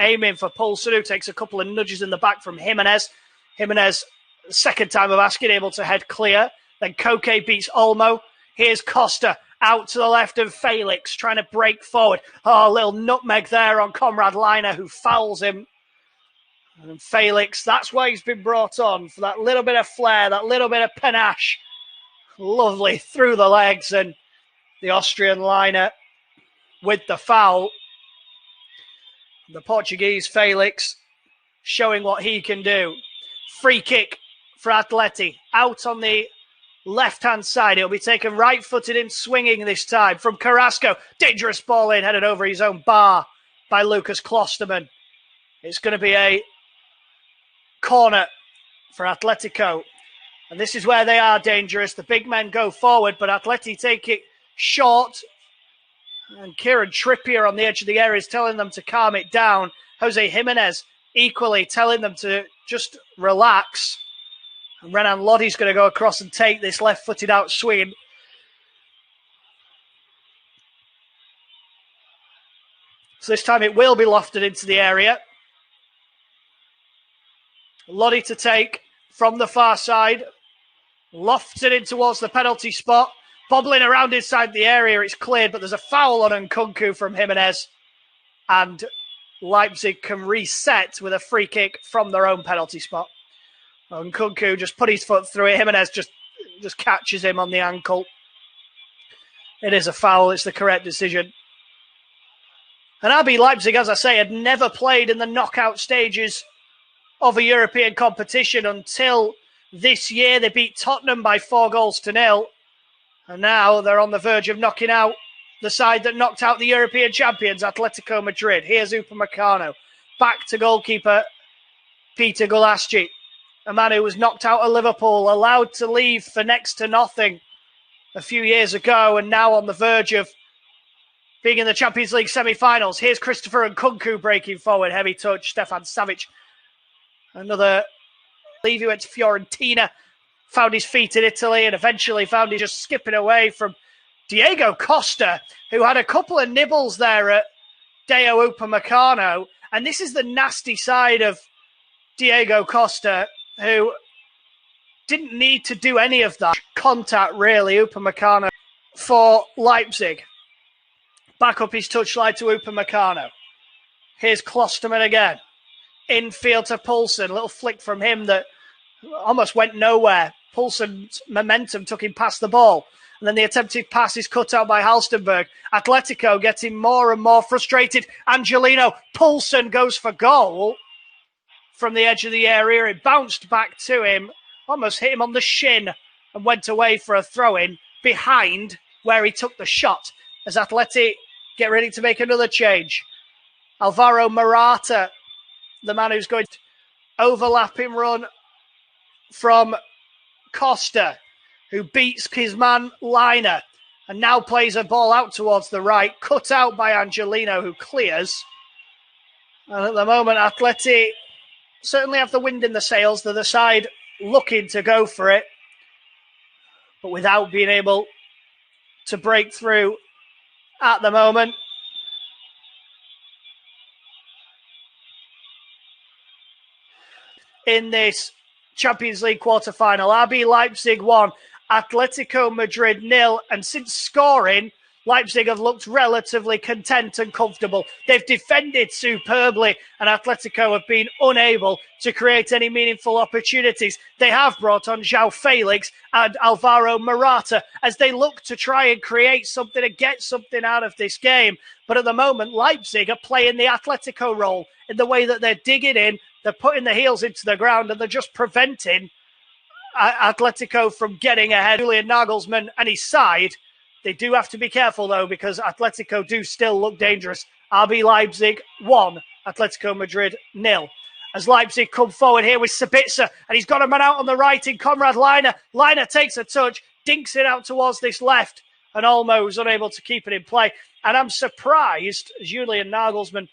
Aiming for Poulsen, who takes a couple of nudges in the back from Jimenez. Jimenez, second time of asking, able to head clear. Then Koke beats Olmo. Here's Costa out to the left of Felix, trying to break forward. Oh, a little nutmeg there on Conrad Leiner, who fouls him. And Felix, that's why he's been brought on, for that little bit of flair, that little bit of panache. Lovely through the legs, and the Austrian Leiner with the foul. The Portuguese Felix showing what he can do. Free kick for Atleti. Out on the left-hand side. It'll be taken right-footed in swinging this time from Carrasco. Dangerous ball in, headed over his own bar by Lucas Klosterman. It's going to be a corner for Atletico. And this is where they are dangerous. The big men go forward, but Atleti take it short. And Kieran Trippier on the edge of the area is telling them to calm it down. Jose Jimenez equally telling them to just relax. And Renan Lodi's going to go across and take this left-footed out swing. So this time it will be lofted into the area. Lodi to take from the far side. Lofted in towards the penalty spot. Bobbling around inside the area, it's cleared, but there's a foul on Nkunku from Jimenez. And Leipzig can reset with a free kick from their own penalty spot. Nkunku just put his foot through it. Jimenez just catches him on the ankle. It is a foul. It's the correct decision. And RB Leipzig, as I say, had never played in the knockout stages of a European competition until this year. They beat Tottenham by 4-0. And now they're on the verge of knocking out the side that knocked out the European champions, Atletico Madrid. Here's Upamecano. Back to goalkeeper Peter Gulaschi, a man who was knocked out of Liverpool, allowed to leave for next to nothing a few years ago, and now on the verge of being in the Champions League semi-finals. Here's Christopher Nkunku breaking forward. Heavy touch. Stefan Savic. Another leave. He went to Fiorentina, found his feet in Italy, and eventually found he just skipping away from Diego Costa, who had a couple of nibbles there at Deo Upamecano. And this is the nasty side of Diego Costa, who didn't need to do any of that contact, really. Upamecano for Leipzig. Back up his touchline to Upamecano. Here's Klosterman again. Infield to Poulsen. A little flick from him that almost went nowhere. Poulsen's momentum took him past the ball. And then the attempted pass is cut out by Halstenberg. Atletico getting more and more frustrated. Angelino. Poulsen goes for goal from the edge of the area. It bounced back to him. Almost hit him on the shin and went away for a throw-in behind where he took the shot. As Atleti get ready to make another change. Alvaro Morata, the man who's going to overlapping run from Costa, who beats his man Liner and now plays a ball out towards the right, cut out by Angelino, who clears. And at the moment, Atleti certainly have the wind in the sails. They're the side looking to go for it, but without being able to break through at the moment. In this Champions League quarter-final, RB Leipzig 1, Atletico Madrid 0, and since scoring, Leipzig have looked relatively content and comfortable. They've defended superbly, and Atletico have been unable to create any meaningful opportunities. They have brought on João Felix and Alvaro Morata as they look to try and create something and get something out of this game. But at the moment, Leipzig are playing the Atletico role in the way that they're digging in, they're putting the heels into the ground, and they're just preventing Atletico from getting ahead. Julian Nagelsmann and his side, they do have to be careful, though, because Atletico do still look dangerous. RB Leipzig 1, Atletico Madrid 0. As Leipzig come forward here with Sabitzer, and he's got a man out on the right in Konrad Liner. Liner takes a touch, dinks it out towards this left, and Olmo's unable to keep it in play. And I'm surprised Julian Nagelsmann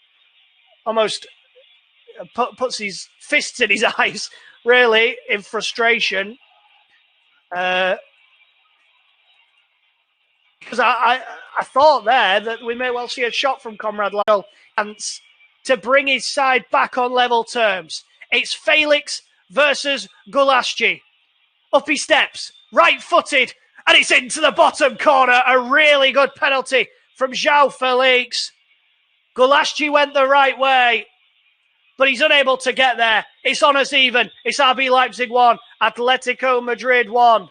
almost puts his fists in his eyes, really, in frustration. Because I thought there that we may well see a shot from Conrad Lyle and to bring his side back on level terms. It's Felix versus Gulaschi. Up he steps, right-footed, and it's into the bottom corner. A really good penalty from João Felix. Gulaschi went the right way, but he's unable to get there. It's on us even. It's RB Leipzig 1, Atletico Madrid 1.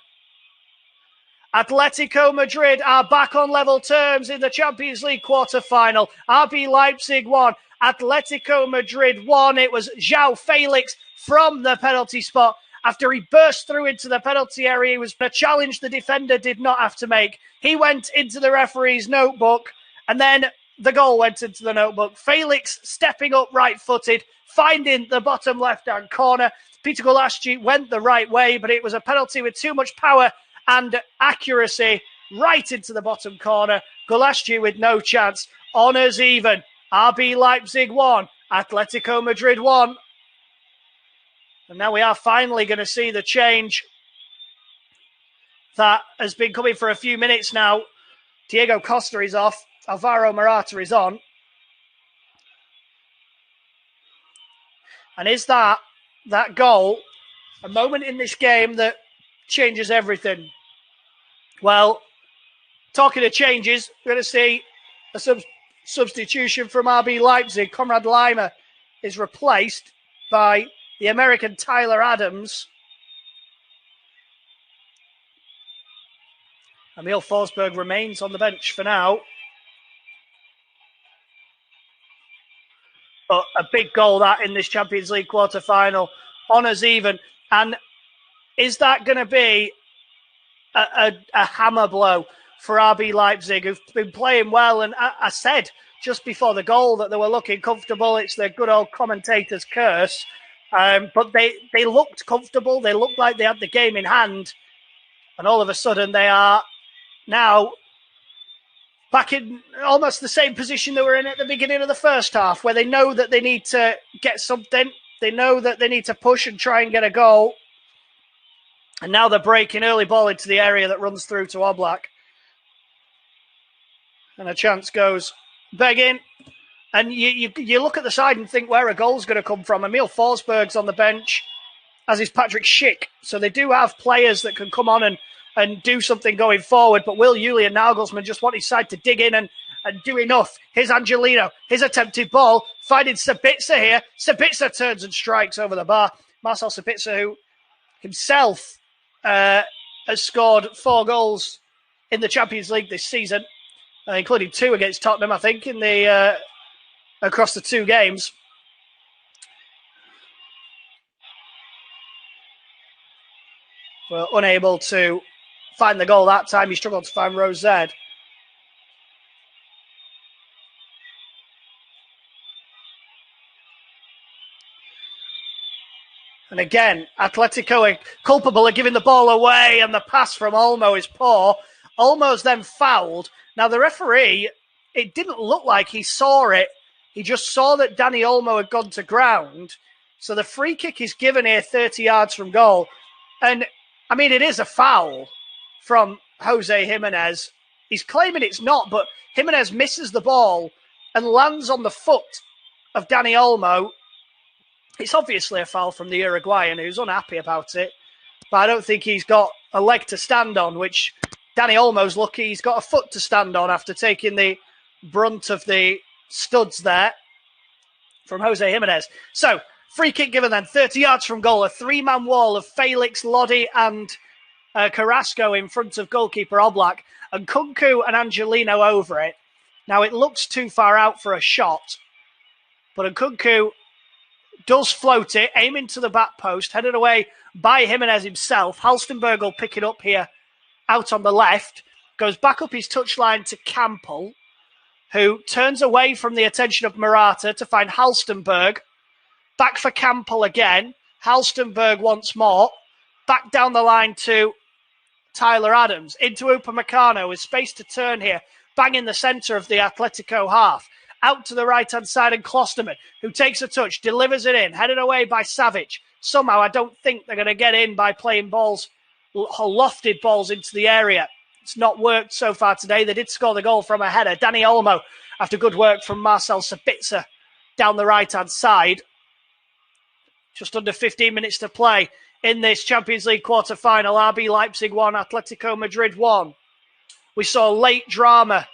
Atletico Madrid are back on level terms in the Champions League quarter-final. RB Leipzig 1, Atletico Madrid 1. It was João Felix from the penalty spot. After he burst through into the penalty area, he was a challenge the defender did not have to make. He went into the referee's notebook, and then the goal went into the notebook. Felix stepping up right-footed, finding the bottom left-hand corner. Peter Gulaschi went the right way, but it was a penalty with too much power and accuracy right into the bottom corner. Gulaschi with no chance. Honours even. RB Leipzig 1, Atletico Madrid 1. And now we are finally going to see the change that has been coming for a few minutes now. Diego Costa is off. Alvaro Morata is on. And is that goal a moment in this game that changes everything? Well, talking of changes, we're going to see a substitution from RB Leipzig. Konrad Laimer is replaced by the American Tyler Adams. Emil Forsberg remains on the bench for now. But a big goal that in this Champions League quarter-final. Honours even. And is that going to be a hammer blow for RB Leipzig, who've been playing well? And I said just before the goal that they were looking comfortable. It's the good old commentator's curse. But they looked comfortable. They looked like they had the game in hand. And all of a sudden they are now back in almost the same position they were in at the beginning of the first half, where they know that they need to get something. They know that they need to push and try and get a goal. And now they're breaking early ball into the area that runs through to Oblak. And a chance goes begging. And you look at the side and think where a goal's going to come from. Emil Forsberg's on the bench, as is Patrick Schick. So they do have players that can come on and do something going forward. But will Julian Nagelsmann just want his side to dig in and do enough? Here's Angelino, his attempted ball, finding Sabitzer here. Sabitzer turns and strikes over the bar. Marcel Sabitzer, who himself has scored 4 goals in the Champions League this season, including 2 against Tottenham, I think, in the across the 2 games. Well, unable to find the goal that time. He struggled to find Rose Z. And again, Atletico are culpable of giving the ball away, and the pass from Olmo is poor. Olmo's then fouled. Now, the referee, it didn't look like he saw it. He just saw that Dani Olmo had gone to ground. So the free kick is given here 30 yards from goal. And, I mean, it is a foul from Jose Jimenez. He's claiming it's not, but Jimenez misses the ball and lands on the foot of Dani Olmo. It's obviously a foul from the Uruguayan, who's unhappy about it. But I don't think he's got a leg to stand on, which Dani Olmo's lucky. He's got a foot to stand on after taking the brunt of the studs there from Jose Jimenez. So, free kick given then, 30 yards from goal. A 3-man wall of Felix, Lodi and Carrasco in front of goalkeeper Oblak. And Kunku and Angelino over it. Now, it looks too far out for a shot. But Kunku does float it, aiming to the back post, headed away by Jimenez himself. Halstenberg will pick it up here out on the left. Goes back up his touchline to Campbell, who turns away from the attention of Morata to find Halstenberg. Back for Campbell again. Halstenberg once more. Back down the line to Tyler Adams. Into Upamecano with space to turn here. Bang in the centre of the Atletico half. Out to the right-hand side and Klosterman, who takes a touch, delivers it in. Headed away by Savic. Somehow I don't think they're going to get in by playing balls, lofted balls into the area. It's not worked so far today. They did score the goal from a header. Dani Olmo, after good work from Marcel Sabitzer down the right-hand side. Just under 15 minutes to play in this Champions League quarter-final. RB Leipzig 1, Atletico Madrid 1. We saw late drama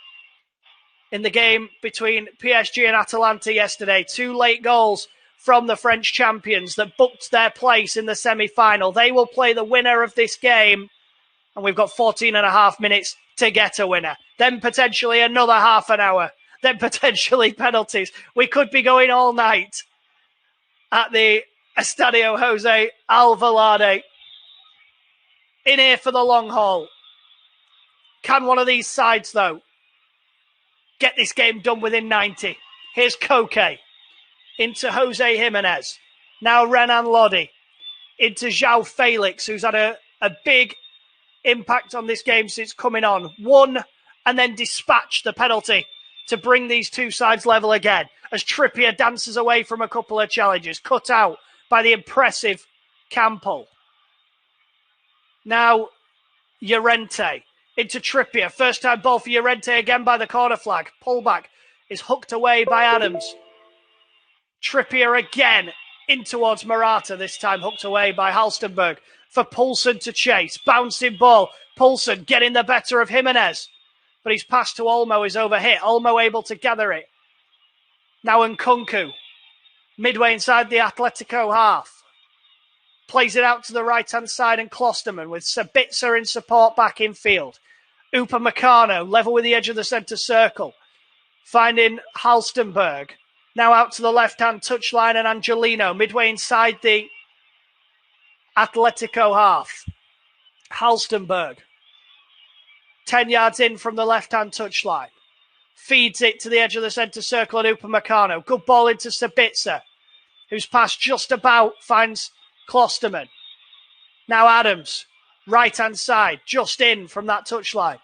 in the game between PSG and Atalanta yesterday. 2 late goals from the French champions that booked their place in the semi-final. They will play the winner of this game, and we've got 14 and a half minutes to get a winner. Then potentially another half an hour. Then potentially penalties. We could be going all night at the Estadio Jose Alvalade. In here for the long haul. Can one of these sides, though, get this game done within 90? Here's Koke. Into Jose Jimenez. Now Renan Lodi. Into João Felix, who's had a big impact on this game since coming on. Won and then dispatched the penalty to bring these two sides level again. As Trippier dances away from a couple of challenges. Cut out by the impressive Campbell. Now Llorente. Into Trippier. First time ball for Llorente again by the corner flag. Pullback is hooked away by Adams. Trippier again in towards Morata. This time hooked away by Halstenberg. For Poulsen to chase. Bouncing ball. Poulsen getting the better of Jimenez. But his pass to Olmo is overhit. Olmo able to gather it. Now Nkunku. Midway inside the Atletico half. Plays it out to the right-hand side and Klosterman with Sabitzer in support back in field. Upamecano level with the edge of the centre circle. Finding Halstenberg. Now out to the left-hand touchline, and Angelino midway inside the Atletico half. Halstenberg, 10 yards in from the left-hand touchline. Feeds it to the edge of the centre circle at Upamecano. Good ball into Sabitzer, whose pass just about finds Klosterman. Now Adams, right-hand side, just in from that touchline.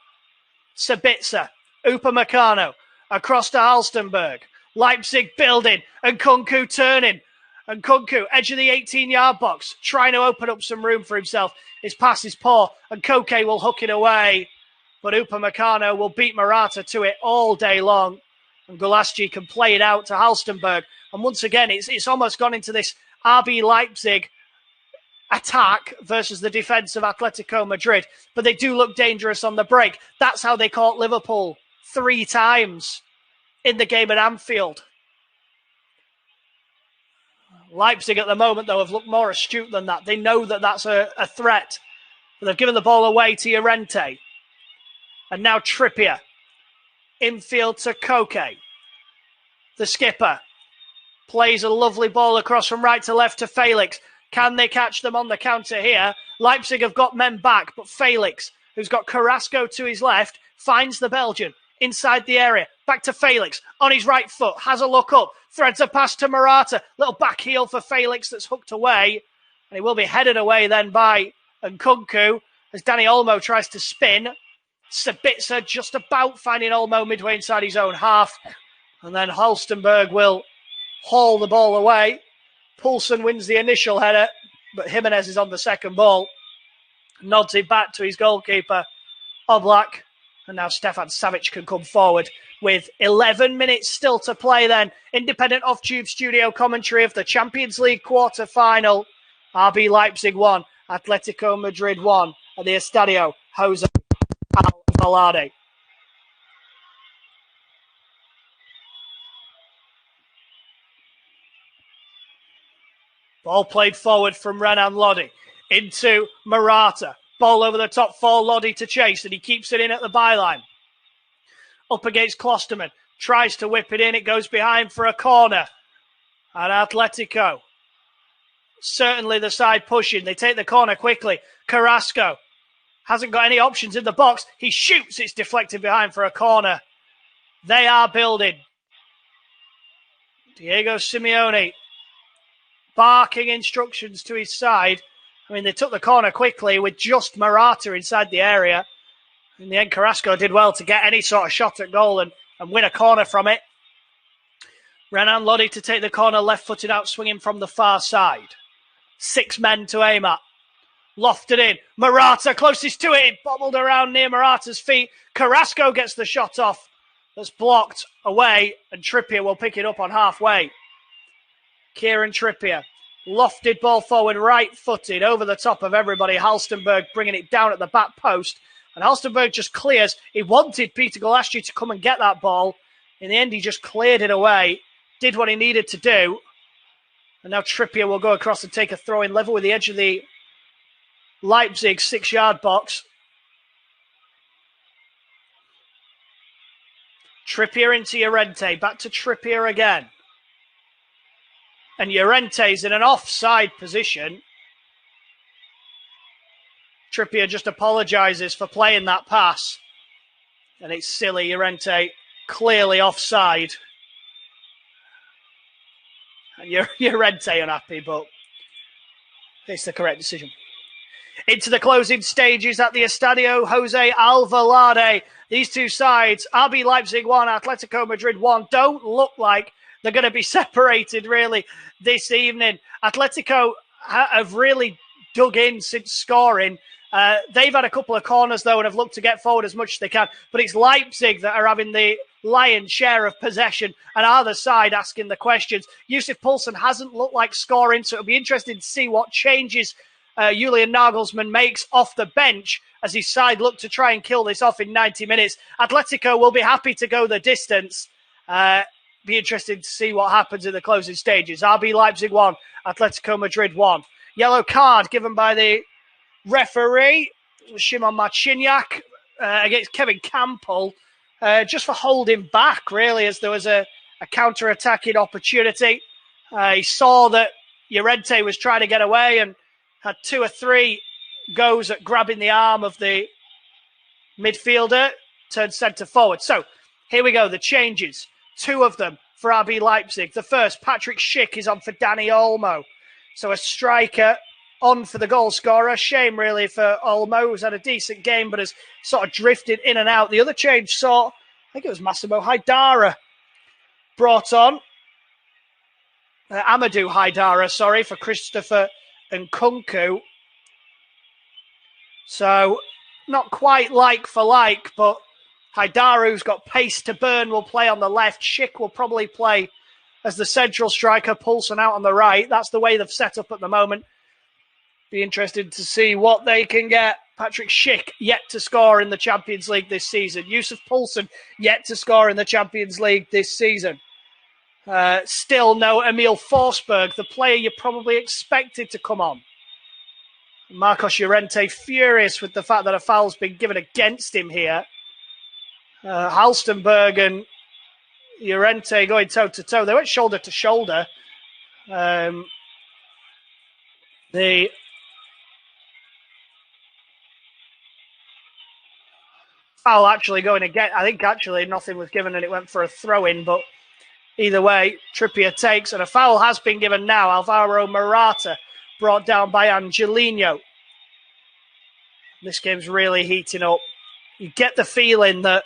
Sabitzer, Upamecano, across to Halstenberg. Leipzig building, and Kunku turning. And Kunku, edge of the 18-yard box, trying to open up some room for himself. His pass is poor, and Koke will hook it away. But Upamecano will beat Morata to it all day long. And Gulaschi can play it out to Halstenberg. And once again, it's almost gone into this RB Leipzig attack versus the defence of Atletico Madrid. But they do look dangerous on the break. That's how they caught Liverpool 3 times in the game at Anfield. Leipzig at the moment, though, have looked more astute than that. They know that that's a threat. But they've given the ball away to Llorente. And now Trippier. Infield to Koke. The skipper plays a lovely ball across from right to left to Felix. Can they catch them on the counter here? Leipzig have got men back, but Felix, who's got Carrasco to his left, finds the Belgian inside the area. Back to Felix on his right foot. Has a look up. Threads a pass to Morata. Little back heel for Felix that's hooked away. And he will be headed away then by Nkunku as Dani Olmo tries to spin. Sabitzer just about finding Olmo midway inside his own half. And then Halstenberg will haul the ball away. Poulsen wins the initial header, but Jimenez is on the second ball. Nods it back to his goalkeeper, Oblak. And now Stefan Savic can come forward with 11 minutes still to play then. Independent off-tube studio commentary of the Champions League quarter-final. RB Leipzig 1, Atletico Madrid 1 at the Estadio Jose Alvalade. Ball played forward from Renan Lodi into Morata. Ball over the top for Lodi to chase, and he keeps it in at the byline. Up against Klosterman. Tries to whip it in. It goes behind for a corner. And Atletico, certainly the side pushing. They take the corner quickly. Carrasco hasn't got any options in the box. He shoots. It's deflected behind for a corner. They are building. Diego Simeone barking instructions to his side. I mean, they took the corner quickly with just Morata inside the area. In the end, Carrasco did well to get any sort of shot at goal and win a corner from it. Renan Lodi to take the corner, left-footed out, swinging from the far side. 6 men to aim at. Lofted in. Morata closest to it. It bobbled around near Morata's feet. Carrasco gets the shot off. That's blocked away, and Trippier will pick it up on halfway. Kieran Trippier. Lofted ball forward, right-footed, over the top of everybody. Halstenberg bringing it down at the back post. And Halstenberg just clears. He wanted Peter Gulaschi to come and get that ball. In the end, he just cleared it away. Did what he needed to do. And now Trippier will go across and take a throw in level with the edge of the Leipzig 6-yard box. Trippier into Llorente. Back to Trippier again. And Llorente's in an offside position. Trippier just apologises for playing that pass. And it's silly. Llorente clearly offside. And Llorente unhappy, but it's the correct decision. Into the closing stages at the Estadio Jose Alvalade. These two sides, RB Leipzig 1, Atletico Madrid 1, don't look like they're going to be separated really this evening. Atletico have really dug in since scoring. They've had a couple of corners, though, and have looked to get forward as much as they can. But it's Leipzig that are having the lion's share of possession and are the side asking the questions. Yusuf Poulsen hasn't looked like scoring, so it'll be interesting to see what changes Julian Nagelsmann makes off the bench as his side look to try and kill this off in 90 minutes. Atletico will be happy to go the distance. Be interesting to see what happens in the closing stages. RB Leipzig 1, Atletico Madrid 1. Yellow card given by the referee, Shimon Marciniak, against Kevin Campbell, just for holding back, really, as there was a a counter-attacking opportunity. He saw that Llorente was trying to get away and had 2 or 3 goes at grabbing the arm of the midfielder, turned centre forward. So here we go, the changes. 2 of them for RB Leipzig. The first, Patrick Schick is on for Dani Olmo. So a striker on for the goal scorer. Shame really for Olmo, who's had a decent game but has sort of drifted in and out. The other change saw, I think it was Massimo Haidara brought on. Amadou Haidara, sorry, for Christopher Nkunku. So not quite like for like, but Haidara, who's got pace to burn, will play on the left. Schick will probably play as the central striker, Poulsen out on the right. That's the way they've set up at the moment. Be interested to see what they can get. Patrick Schick yet to score in the Champions League this season. Yusuf Poulsen yet to score in the Champions League this season. Still no Emil Forsberg, the player you probably expected to come on. Marcos Llorente furious with the fact that a foul's been given against him here. Halstenberg and Llorente going toe-to-toe. They went shoulder to shoulder. The foul actually going again. I think actually nothing was given and it went for a throw-in, but either way, Trippier takes, and a foul has been given now. Alvaro Morata brought down by Angelino. This game's really heating up. You get the feeling that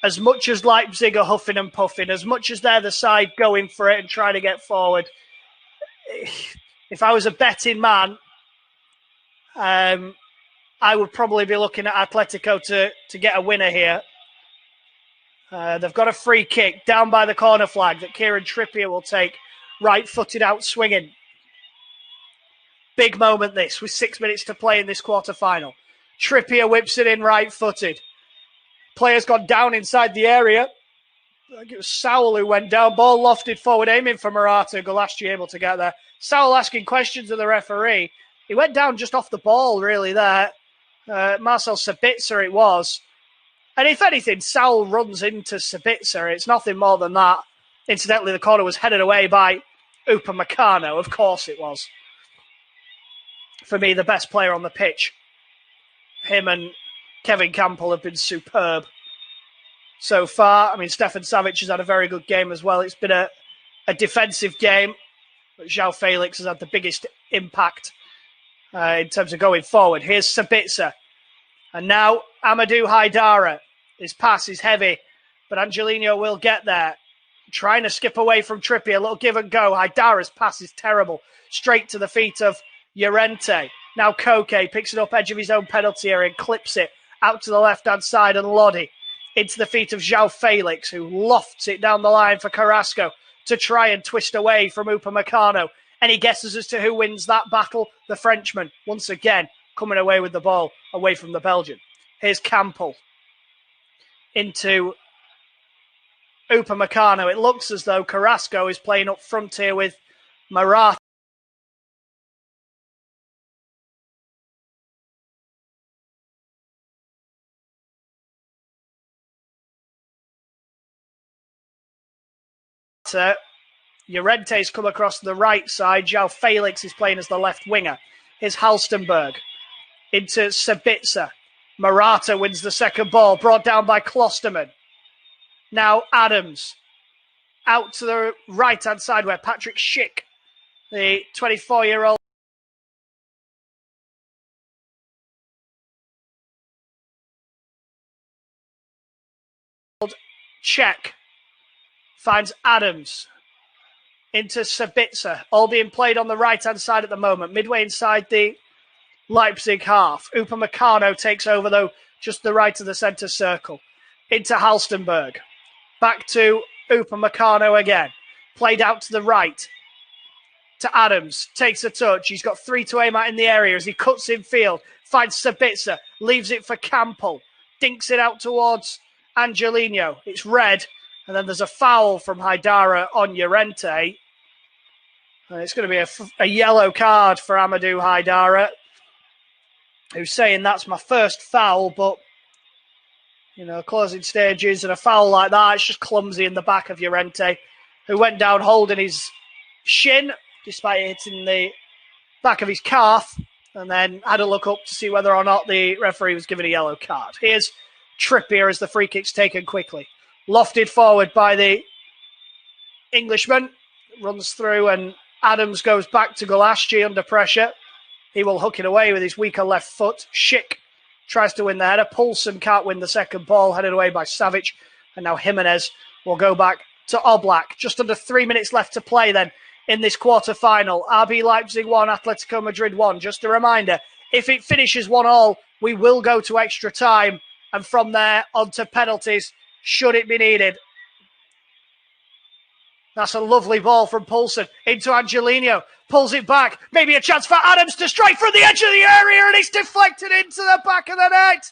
as much as Leipzig are huffing and puffing, as much as they're the side going for it and trying to get forward, if I was a betting man, I would probably be looking at Atletico to get a winner here. They've got a free kick down by the corner flag that Kieran Trippier will take, right-footed out swinging. Big moment this, with 6 minutes to play in this quarter-final. Trippier whips it in right-footed. Player's gone down inside the area. I think it was Saul who went down. Ball lofted forward, aiming for Morata. Galacci able to get there. Saul asking questions of the referee. He went down just off the ball, really, there. Marcel Sabitzer it was. And if anything, Saul runs into Sabitzer. It's nothing more than that. Incidentally, the corner was headed away by Upamecano. Of course it was. For me, the best player on the pitch. Him and Kevin Campbell have been superb so far. I mean, Stefan Savic has had a very good game as well. It's been a defensive game, but João Felix has had the biggest impact in terms of going forward. Here's Sabitzer. And now Amadou Haidara. His pass is heavy, but Angelino will get there. Trying to skip away from Trippier. A little give and go. Haidara's pass is terrible. Straight to the feet of Llorente. Now Koke picks it up edge of his own penalty area and clips it out to the left-hand side, and Lodi into the feet of João Felix, who lofts it down the line for Carrasco to try and twist away from Upamecano. Any guesses as to who wins that battle? The Frenchman, once again, coming away with the ball, away from the Belgian. Here's Campbell into Upamecano. It looks as though Carrasco is playing up front here with Morata. Llorente's come across the right side. João Felix is playing as the left winger. Here's Halstenberg into Sabitzer. Morata wins the second ball, brought down by Klosterman. Now Adams out to the right-hand side where Patrick Schick, the 24-year-old, Czech, finds Adams into Sabitzer, all being played on the right-hand side at the moment, midway inside the Leipzig half. Upamecano takes over, though, just the right of the centre circle. Into Halstenberg. Back to Upamecano again. Played out to the right. To Adams. Takes a touch. He's got 3 to aim at in the area as he cuts in field. Finds Sabitzer. Leaves it for Campbell. Dinks it out towards Angelino. It's red. And then there's a foul from Haidara on Llorente. And it's going to be a yellow card for Amadou Haidara, who's saying that's my first foul, but, you know, closing stages and a foul like that, it's just clumsy in the back of Llorente. who went down holding his shin, despite hitting the back of his calf, and then had a look up to see whether or not the referee was given a yellow card. Here's Trippier as the free kick's taken quickly. Lofted forward by the Englishman, runs through, and Adams goes back to Gulaschi under pressure. He will hook it away with his weaker left foot. Schick tries to win the header. Poulsen can't win the second ball, headed away by Savic. And now Jimenez will go back to Oblak. Just under 3 minutes left to play then in this quarter-final. RB Leipzig 1, Atletico Madrid 1. Just a reminder, if it finishes 1-1, we will go to extra time, and from there on to penalties, should it be needed. That's a lovely ball from Poulsen into Angelino. Pulls it back. Maybe a chance for Adams to strike from the edge of the area, and it's deflected into the back of the net.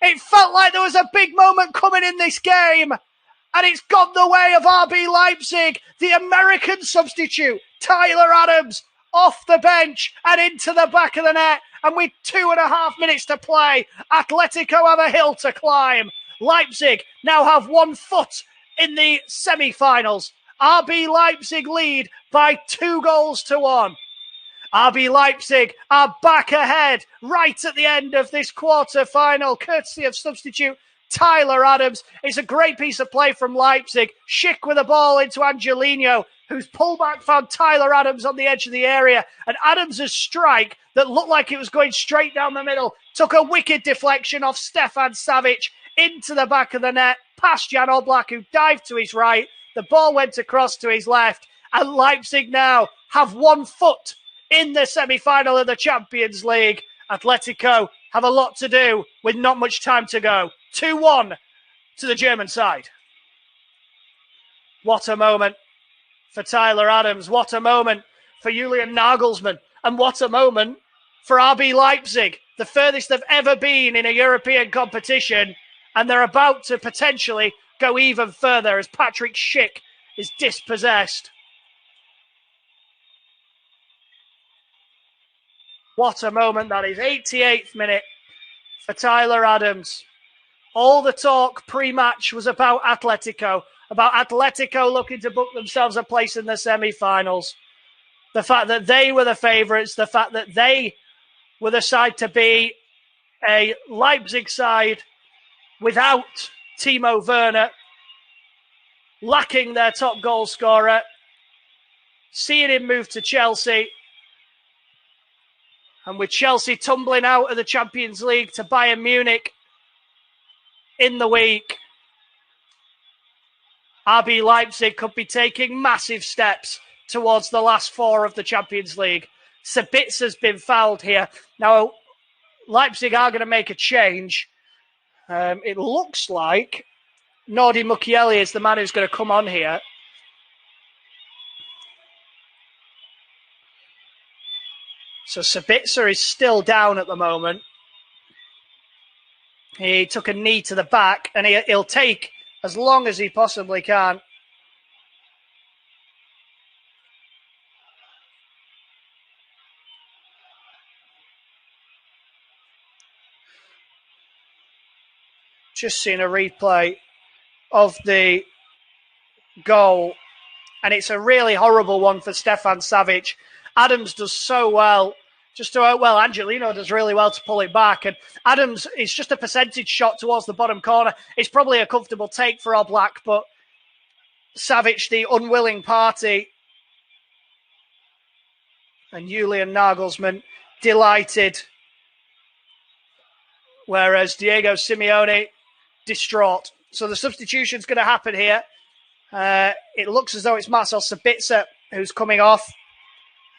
It felt like there was a big moment coming in this game, and it's gone the way of RB Leipzig. The American substitute, Tyler Adams, off the bench and into the back of the net. And with 2.5 minutes to play, Atletico have a hill to climb. Leipzig now have 1 foot in the semi-finals. RB Leipzig lead by 2-1. RB Leipzig are back ahead right at the end of this quarter-final, courtesy of substitute Tyler Adams. It's a great piece of play from Leipzig. Schick with a ball into Angelino, whose pullback found Tyler Adams on the edge of the area. And Adams' strike that looked like it was going straight down the middle took a wicked deflection off Stefan Savic into the back of the net, past Jan Oblak, who dived to his right. The ball went across to his left, and Leipzig now have 1 foot in the semi-final of the Champions League. Atletico have a lot to do with not much time to go. 2-1 to the German side. What a moment for Tyler Adams. What a moment for Julian Nagelsmann. And what a moment for RB Leipzig. The furthest they've ever been in a European competition. And they're about to potentially go even further as Patrick Schick is dispossessed. What a moment that is. 88th minute for Tyler Adams. All the talk pre-match was about Atletico looking to book themselves a place in the semi-finals. The fact that they were the favourites, the fact that they were the side to be a Leipzig side without Timo Werner, lacking their top goal scorer, seeing him move to Chelsea, and with Chelsea tumbling out of the Champions League to Bayern Munich in the week, RB Leipzig could be taking massive steps towards the last 4 of the Champions League. Sabitza's been fouled here. Now, Leipzig are going to make a change. It looks like Nordi Mukiele is the man who's going to come on here. So Sabitzer is still down at the moment. He took a knee to the back, and he'll take as long as he possibly can. Just seen a replay of the goal, and it's a really horrible one for Stefan Savic. Adams does so well. Angelino does really well to pull it back, and Adams is just a percentage shot towards the bottom corner. It's probably a comfortable take for Oblak, but Savic, the unwilling party, and Julian Nagelsmann delighted, whereas Diego Simeone distraught. So the substitution's going to happen here. It looks as though it's Marcel Sabitzer who's coming off.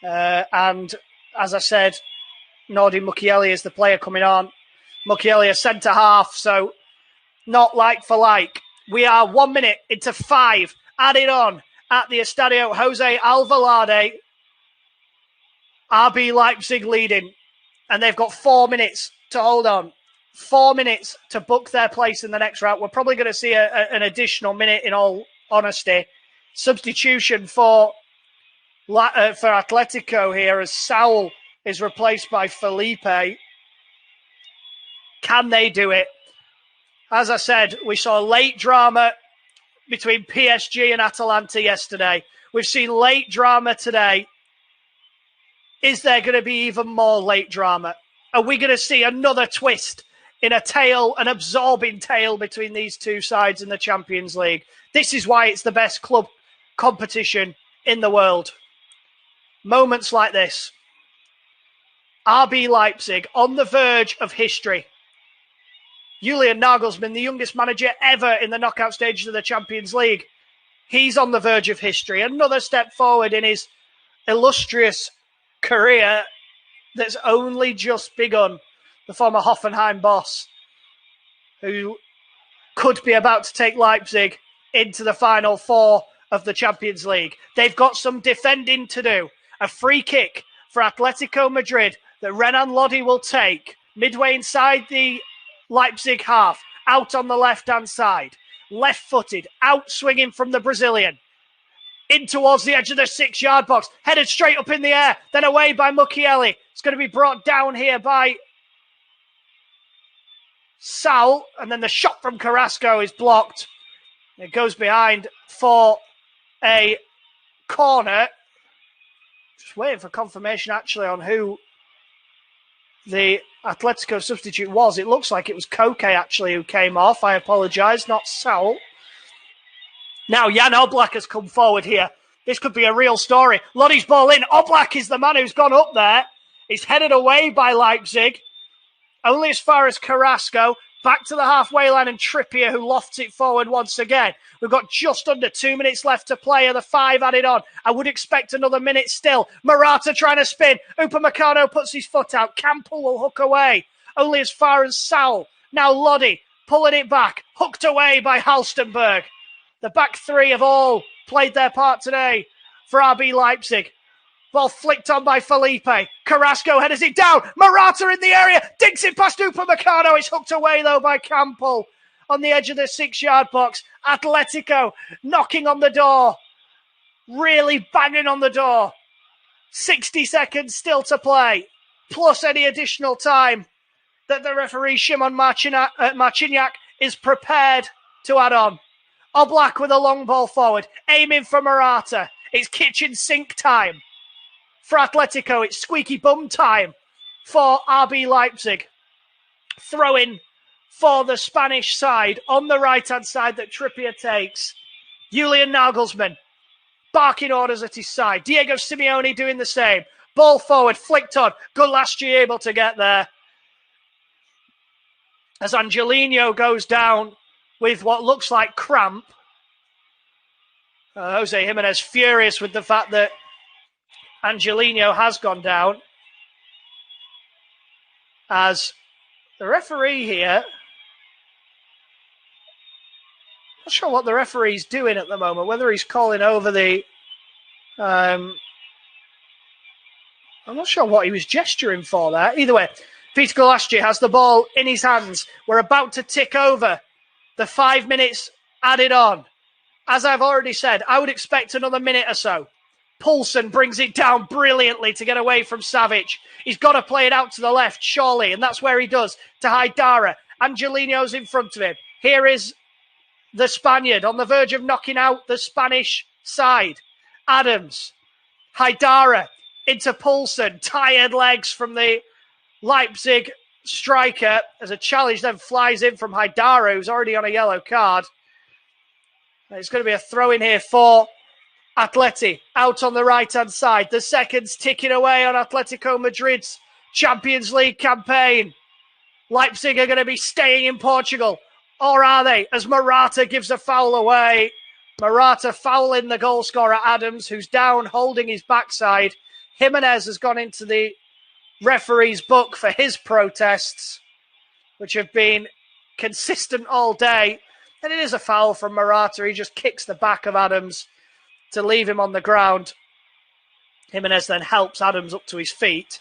And as I said, Nordi Mukiele is the player coming on. Mukiele a centre-half, so not like for like. We are 1 minute into 5 added on at the Estadio Jose Alvalade. RB Leipzig leading, and they've got 4 minutes to hold on. 4 minutes to book their place in the next round. We're probably going to see an additional minute, in all honesty. Substitution for Atletico here, as Saul is replaced by Felipe. Can they do it? As I said, we saw late drama between PSG and Atalanta yesterday. We've seen late drama today. Is there going to be even more late drama? Are we going to see another twist in a tale, an absorbing tale between these two sides in the Champions League? This is why it's the best club competition in the world. Moments like this. RB Leipzig on the verge of history. Julian Nagelsmann, the youngest manager ever in the knockout stages of the Champions League. He's on the verge of history. Another step forward in his illustrious career that's only just begun. The former Hoffenheim boss, who could be about to take Leipzig into the final four of the Champions League. They've got some defending to do. A free kick for Atletico Madrid that Renan Lodi will take midway inside the Leipzig half, out on the left-hand side. Left-footed, out-swinging from the Brazilian. In towards the edge of the 6-yard box. Headed straight up in the air. Then away by Mukiele. It's going to be brought down here by Saul. And then the shot from Carrasco is blocked. It goes behind for a corner. Just waiting for confirmation actually on who the Atletico substitute was. It looks like it was Koke actually who came off. I apologise, not Saul. Now Jan Oblak has come forward here. This could be a real story. Lodi's ball in. Oblak is the man who's gone up there. He's headed away by Leipzig. Only as far as Carrasco. Back to the halfway line and Trippier, who lofts it forward once again. We've got just under 2 minutes left to play. Are the 5 added on? I would expect another minute still. Morata trying to spin. Upamecano puts his foot out. Campbell will hook away. Only as far as Saul. Now Lodi pulling it back. Hooked away by Halstenberg. The back three have all played their part today for RB Leipzig. Ball flicked on by Felipe. Carrasco headers it down. Morata in the area. Digs it past Upamecano. It's hooked away, though, by Campbell on the edge of the 6-yard box. Atletico knocking on the door. Really banging on the door. 60 seconds still to play. Plus any additional time that the referee, Shimon Marciniak, is prepared to add on. Oblak with a long ball forward. Aiming for Morata. It's kitchen sink time. For Atletico, it's squeaky bum time for RB Leipzig. Throw-in for the Spanish side on the right-hand side that Trippier takes. Julian Nagelsmann barking orders at his side. Diego Simeone doing the same. Ball forward, flicked on. Gulaschi able to get there. As Angelino goes down with what looks like cramp. Jose Jimenez furious with the fact that Angelino has gone down. As the referee here, not sure what the referee's doing at the moment, whether he's calling over the... I'm not sure what he was gesturing for there. Either way, Peter Gulaschi has the ball in his hands. We're about to tick over the 5 minutes added on. As I've already said, I would expect another minute or so. Poulsen brings it down brilliantly to get away from Savic. He's got to play it out to the left, surely, and that's where he does, to Haidara. Angelino's in front of him. Here is the Spaniard on the verge of knocking out the Spanish side. Adams, Haidara into Poulsen. Tired legs from the Leipzig striker as a challenge then flies in from Haidara, who's already on a yellow card. It's going to be a throw in here for Atleti, out on the right-hand side. The seconds ticking away on Atletico Madrid's Champions League campaign. Leipzig are going to be staying in Portugal. Or are they? As Morata gives a foul away. Morata fouling the goal scorer Adams, who's down holding his backside. Jimenez has gone into the referee's book for his protests, which have been consistent all day. And it is a foul from Morata. He just kicks the back of Adams to leave him on the ground. Jimenez then helps Adams up to his feet.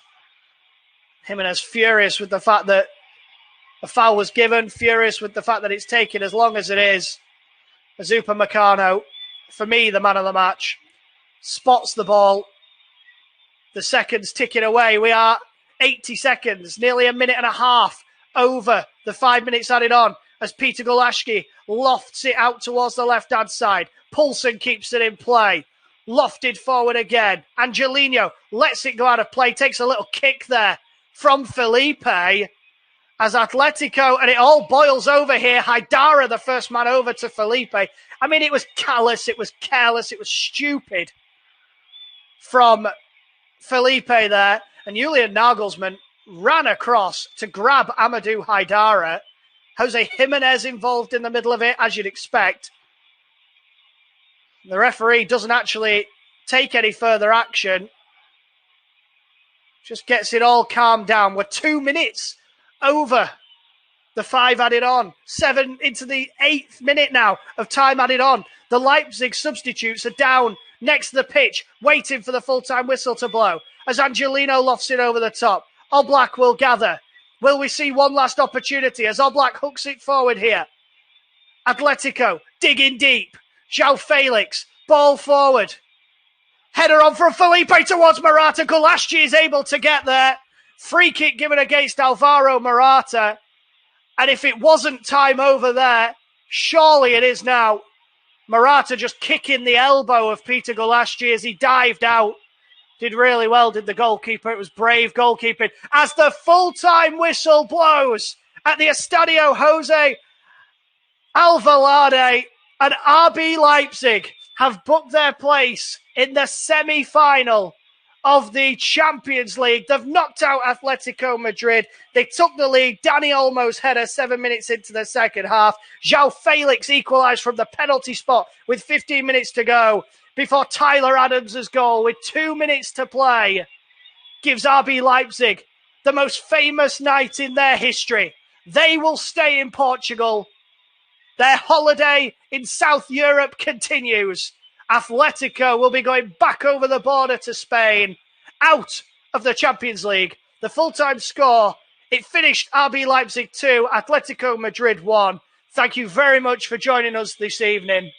Jimenez furious with the fact that a foul was given, furious with the fact that it's taken as long as it is. Upamecano, for me, the man of the match, spots the ball. The seconds ticking away. We are 80 seconds, nearly a minute and a half over the 5 minutes added on. as Peter Gulaschki lofts it out towards the left-hand side. Poulsen keeps it in play. Lofted forward again. Angelino lets it go out of play, takes a little kick there from Felipe as Atletico, and it all boils over here. Haidara, the first man over to Felipe. I mean, it was callous, it was careless, it was stupid from Felipe there. And Julian Nagelsmann ran across to grab Amadou Haidara. Jose Jimenez involved in the middle of it, as you'd expect. The referee doesn't actually take any further action. Just gets it all calmed down. We're 2 minutes over the 5 added on. 7 into the 8th minute now of time added on. The Leipzig substitutes are down next to the pitch, waiting for the full-time whistle to blow. As Angelino lofts it over the top. Oblak will gather. Will we see one last opportunity as Oblak hooks it forward here? Atletico digging deep. João Felix, ball forward. Header on from Felipe towards Morata. Gulaschki is able to get there. Free kick given against Alvaro Morata. And if it wasn't time over there, surely it is now. Morata just kicking the elbow of Peter Gulaschki as he dived out. Did really well, did the goalkeeper. It was brave goalkeeping. As the full-time whistle blows at the Estadio Jose Alvalade, and RB Leipzig have booked their place in the semi-final of the Champions League. They've knocked out Atletico Madrid. They took the lead. Dani Olmo's header 7 minutes into the second half. João Felix equalised from the penalty spot with 15 minutes to go before Tyler Adams' goal with 2 minutes to play gives RB Leipzig the most famous night in their history. They will stay in Portugal. Their holiday in South Europe continues. Atletico will be going back over the border to Spain, out of the Champions League. The full-time score, it finished RB Leipzig 2, Atletico Madrid 1. Thank you very much for joining us this evening.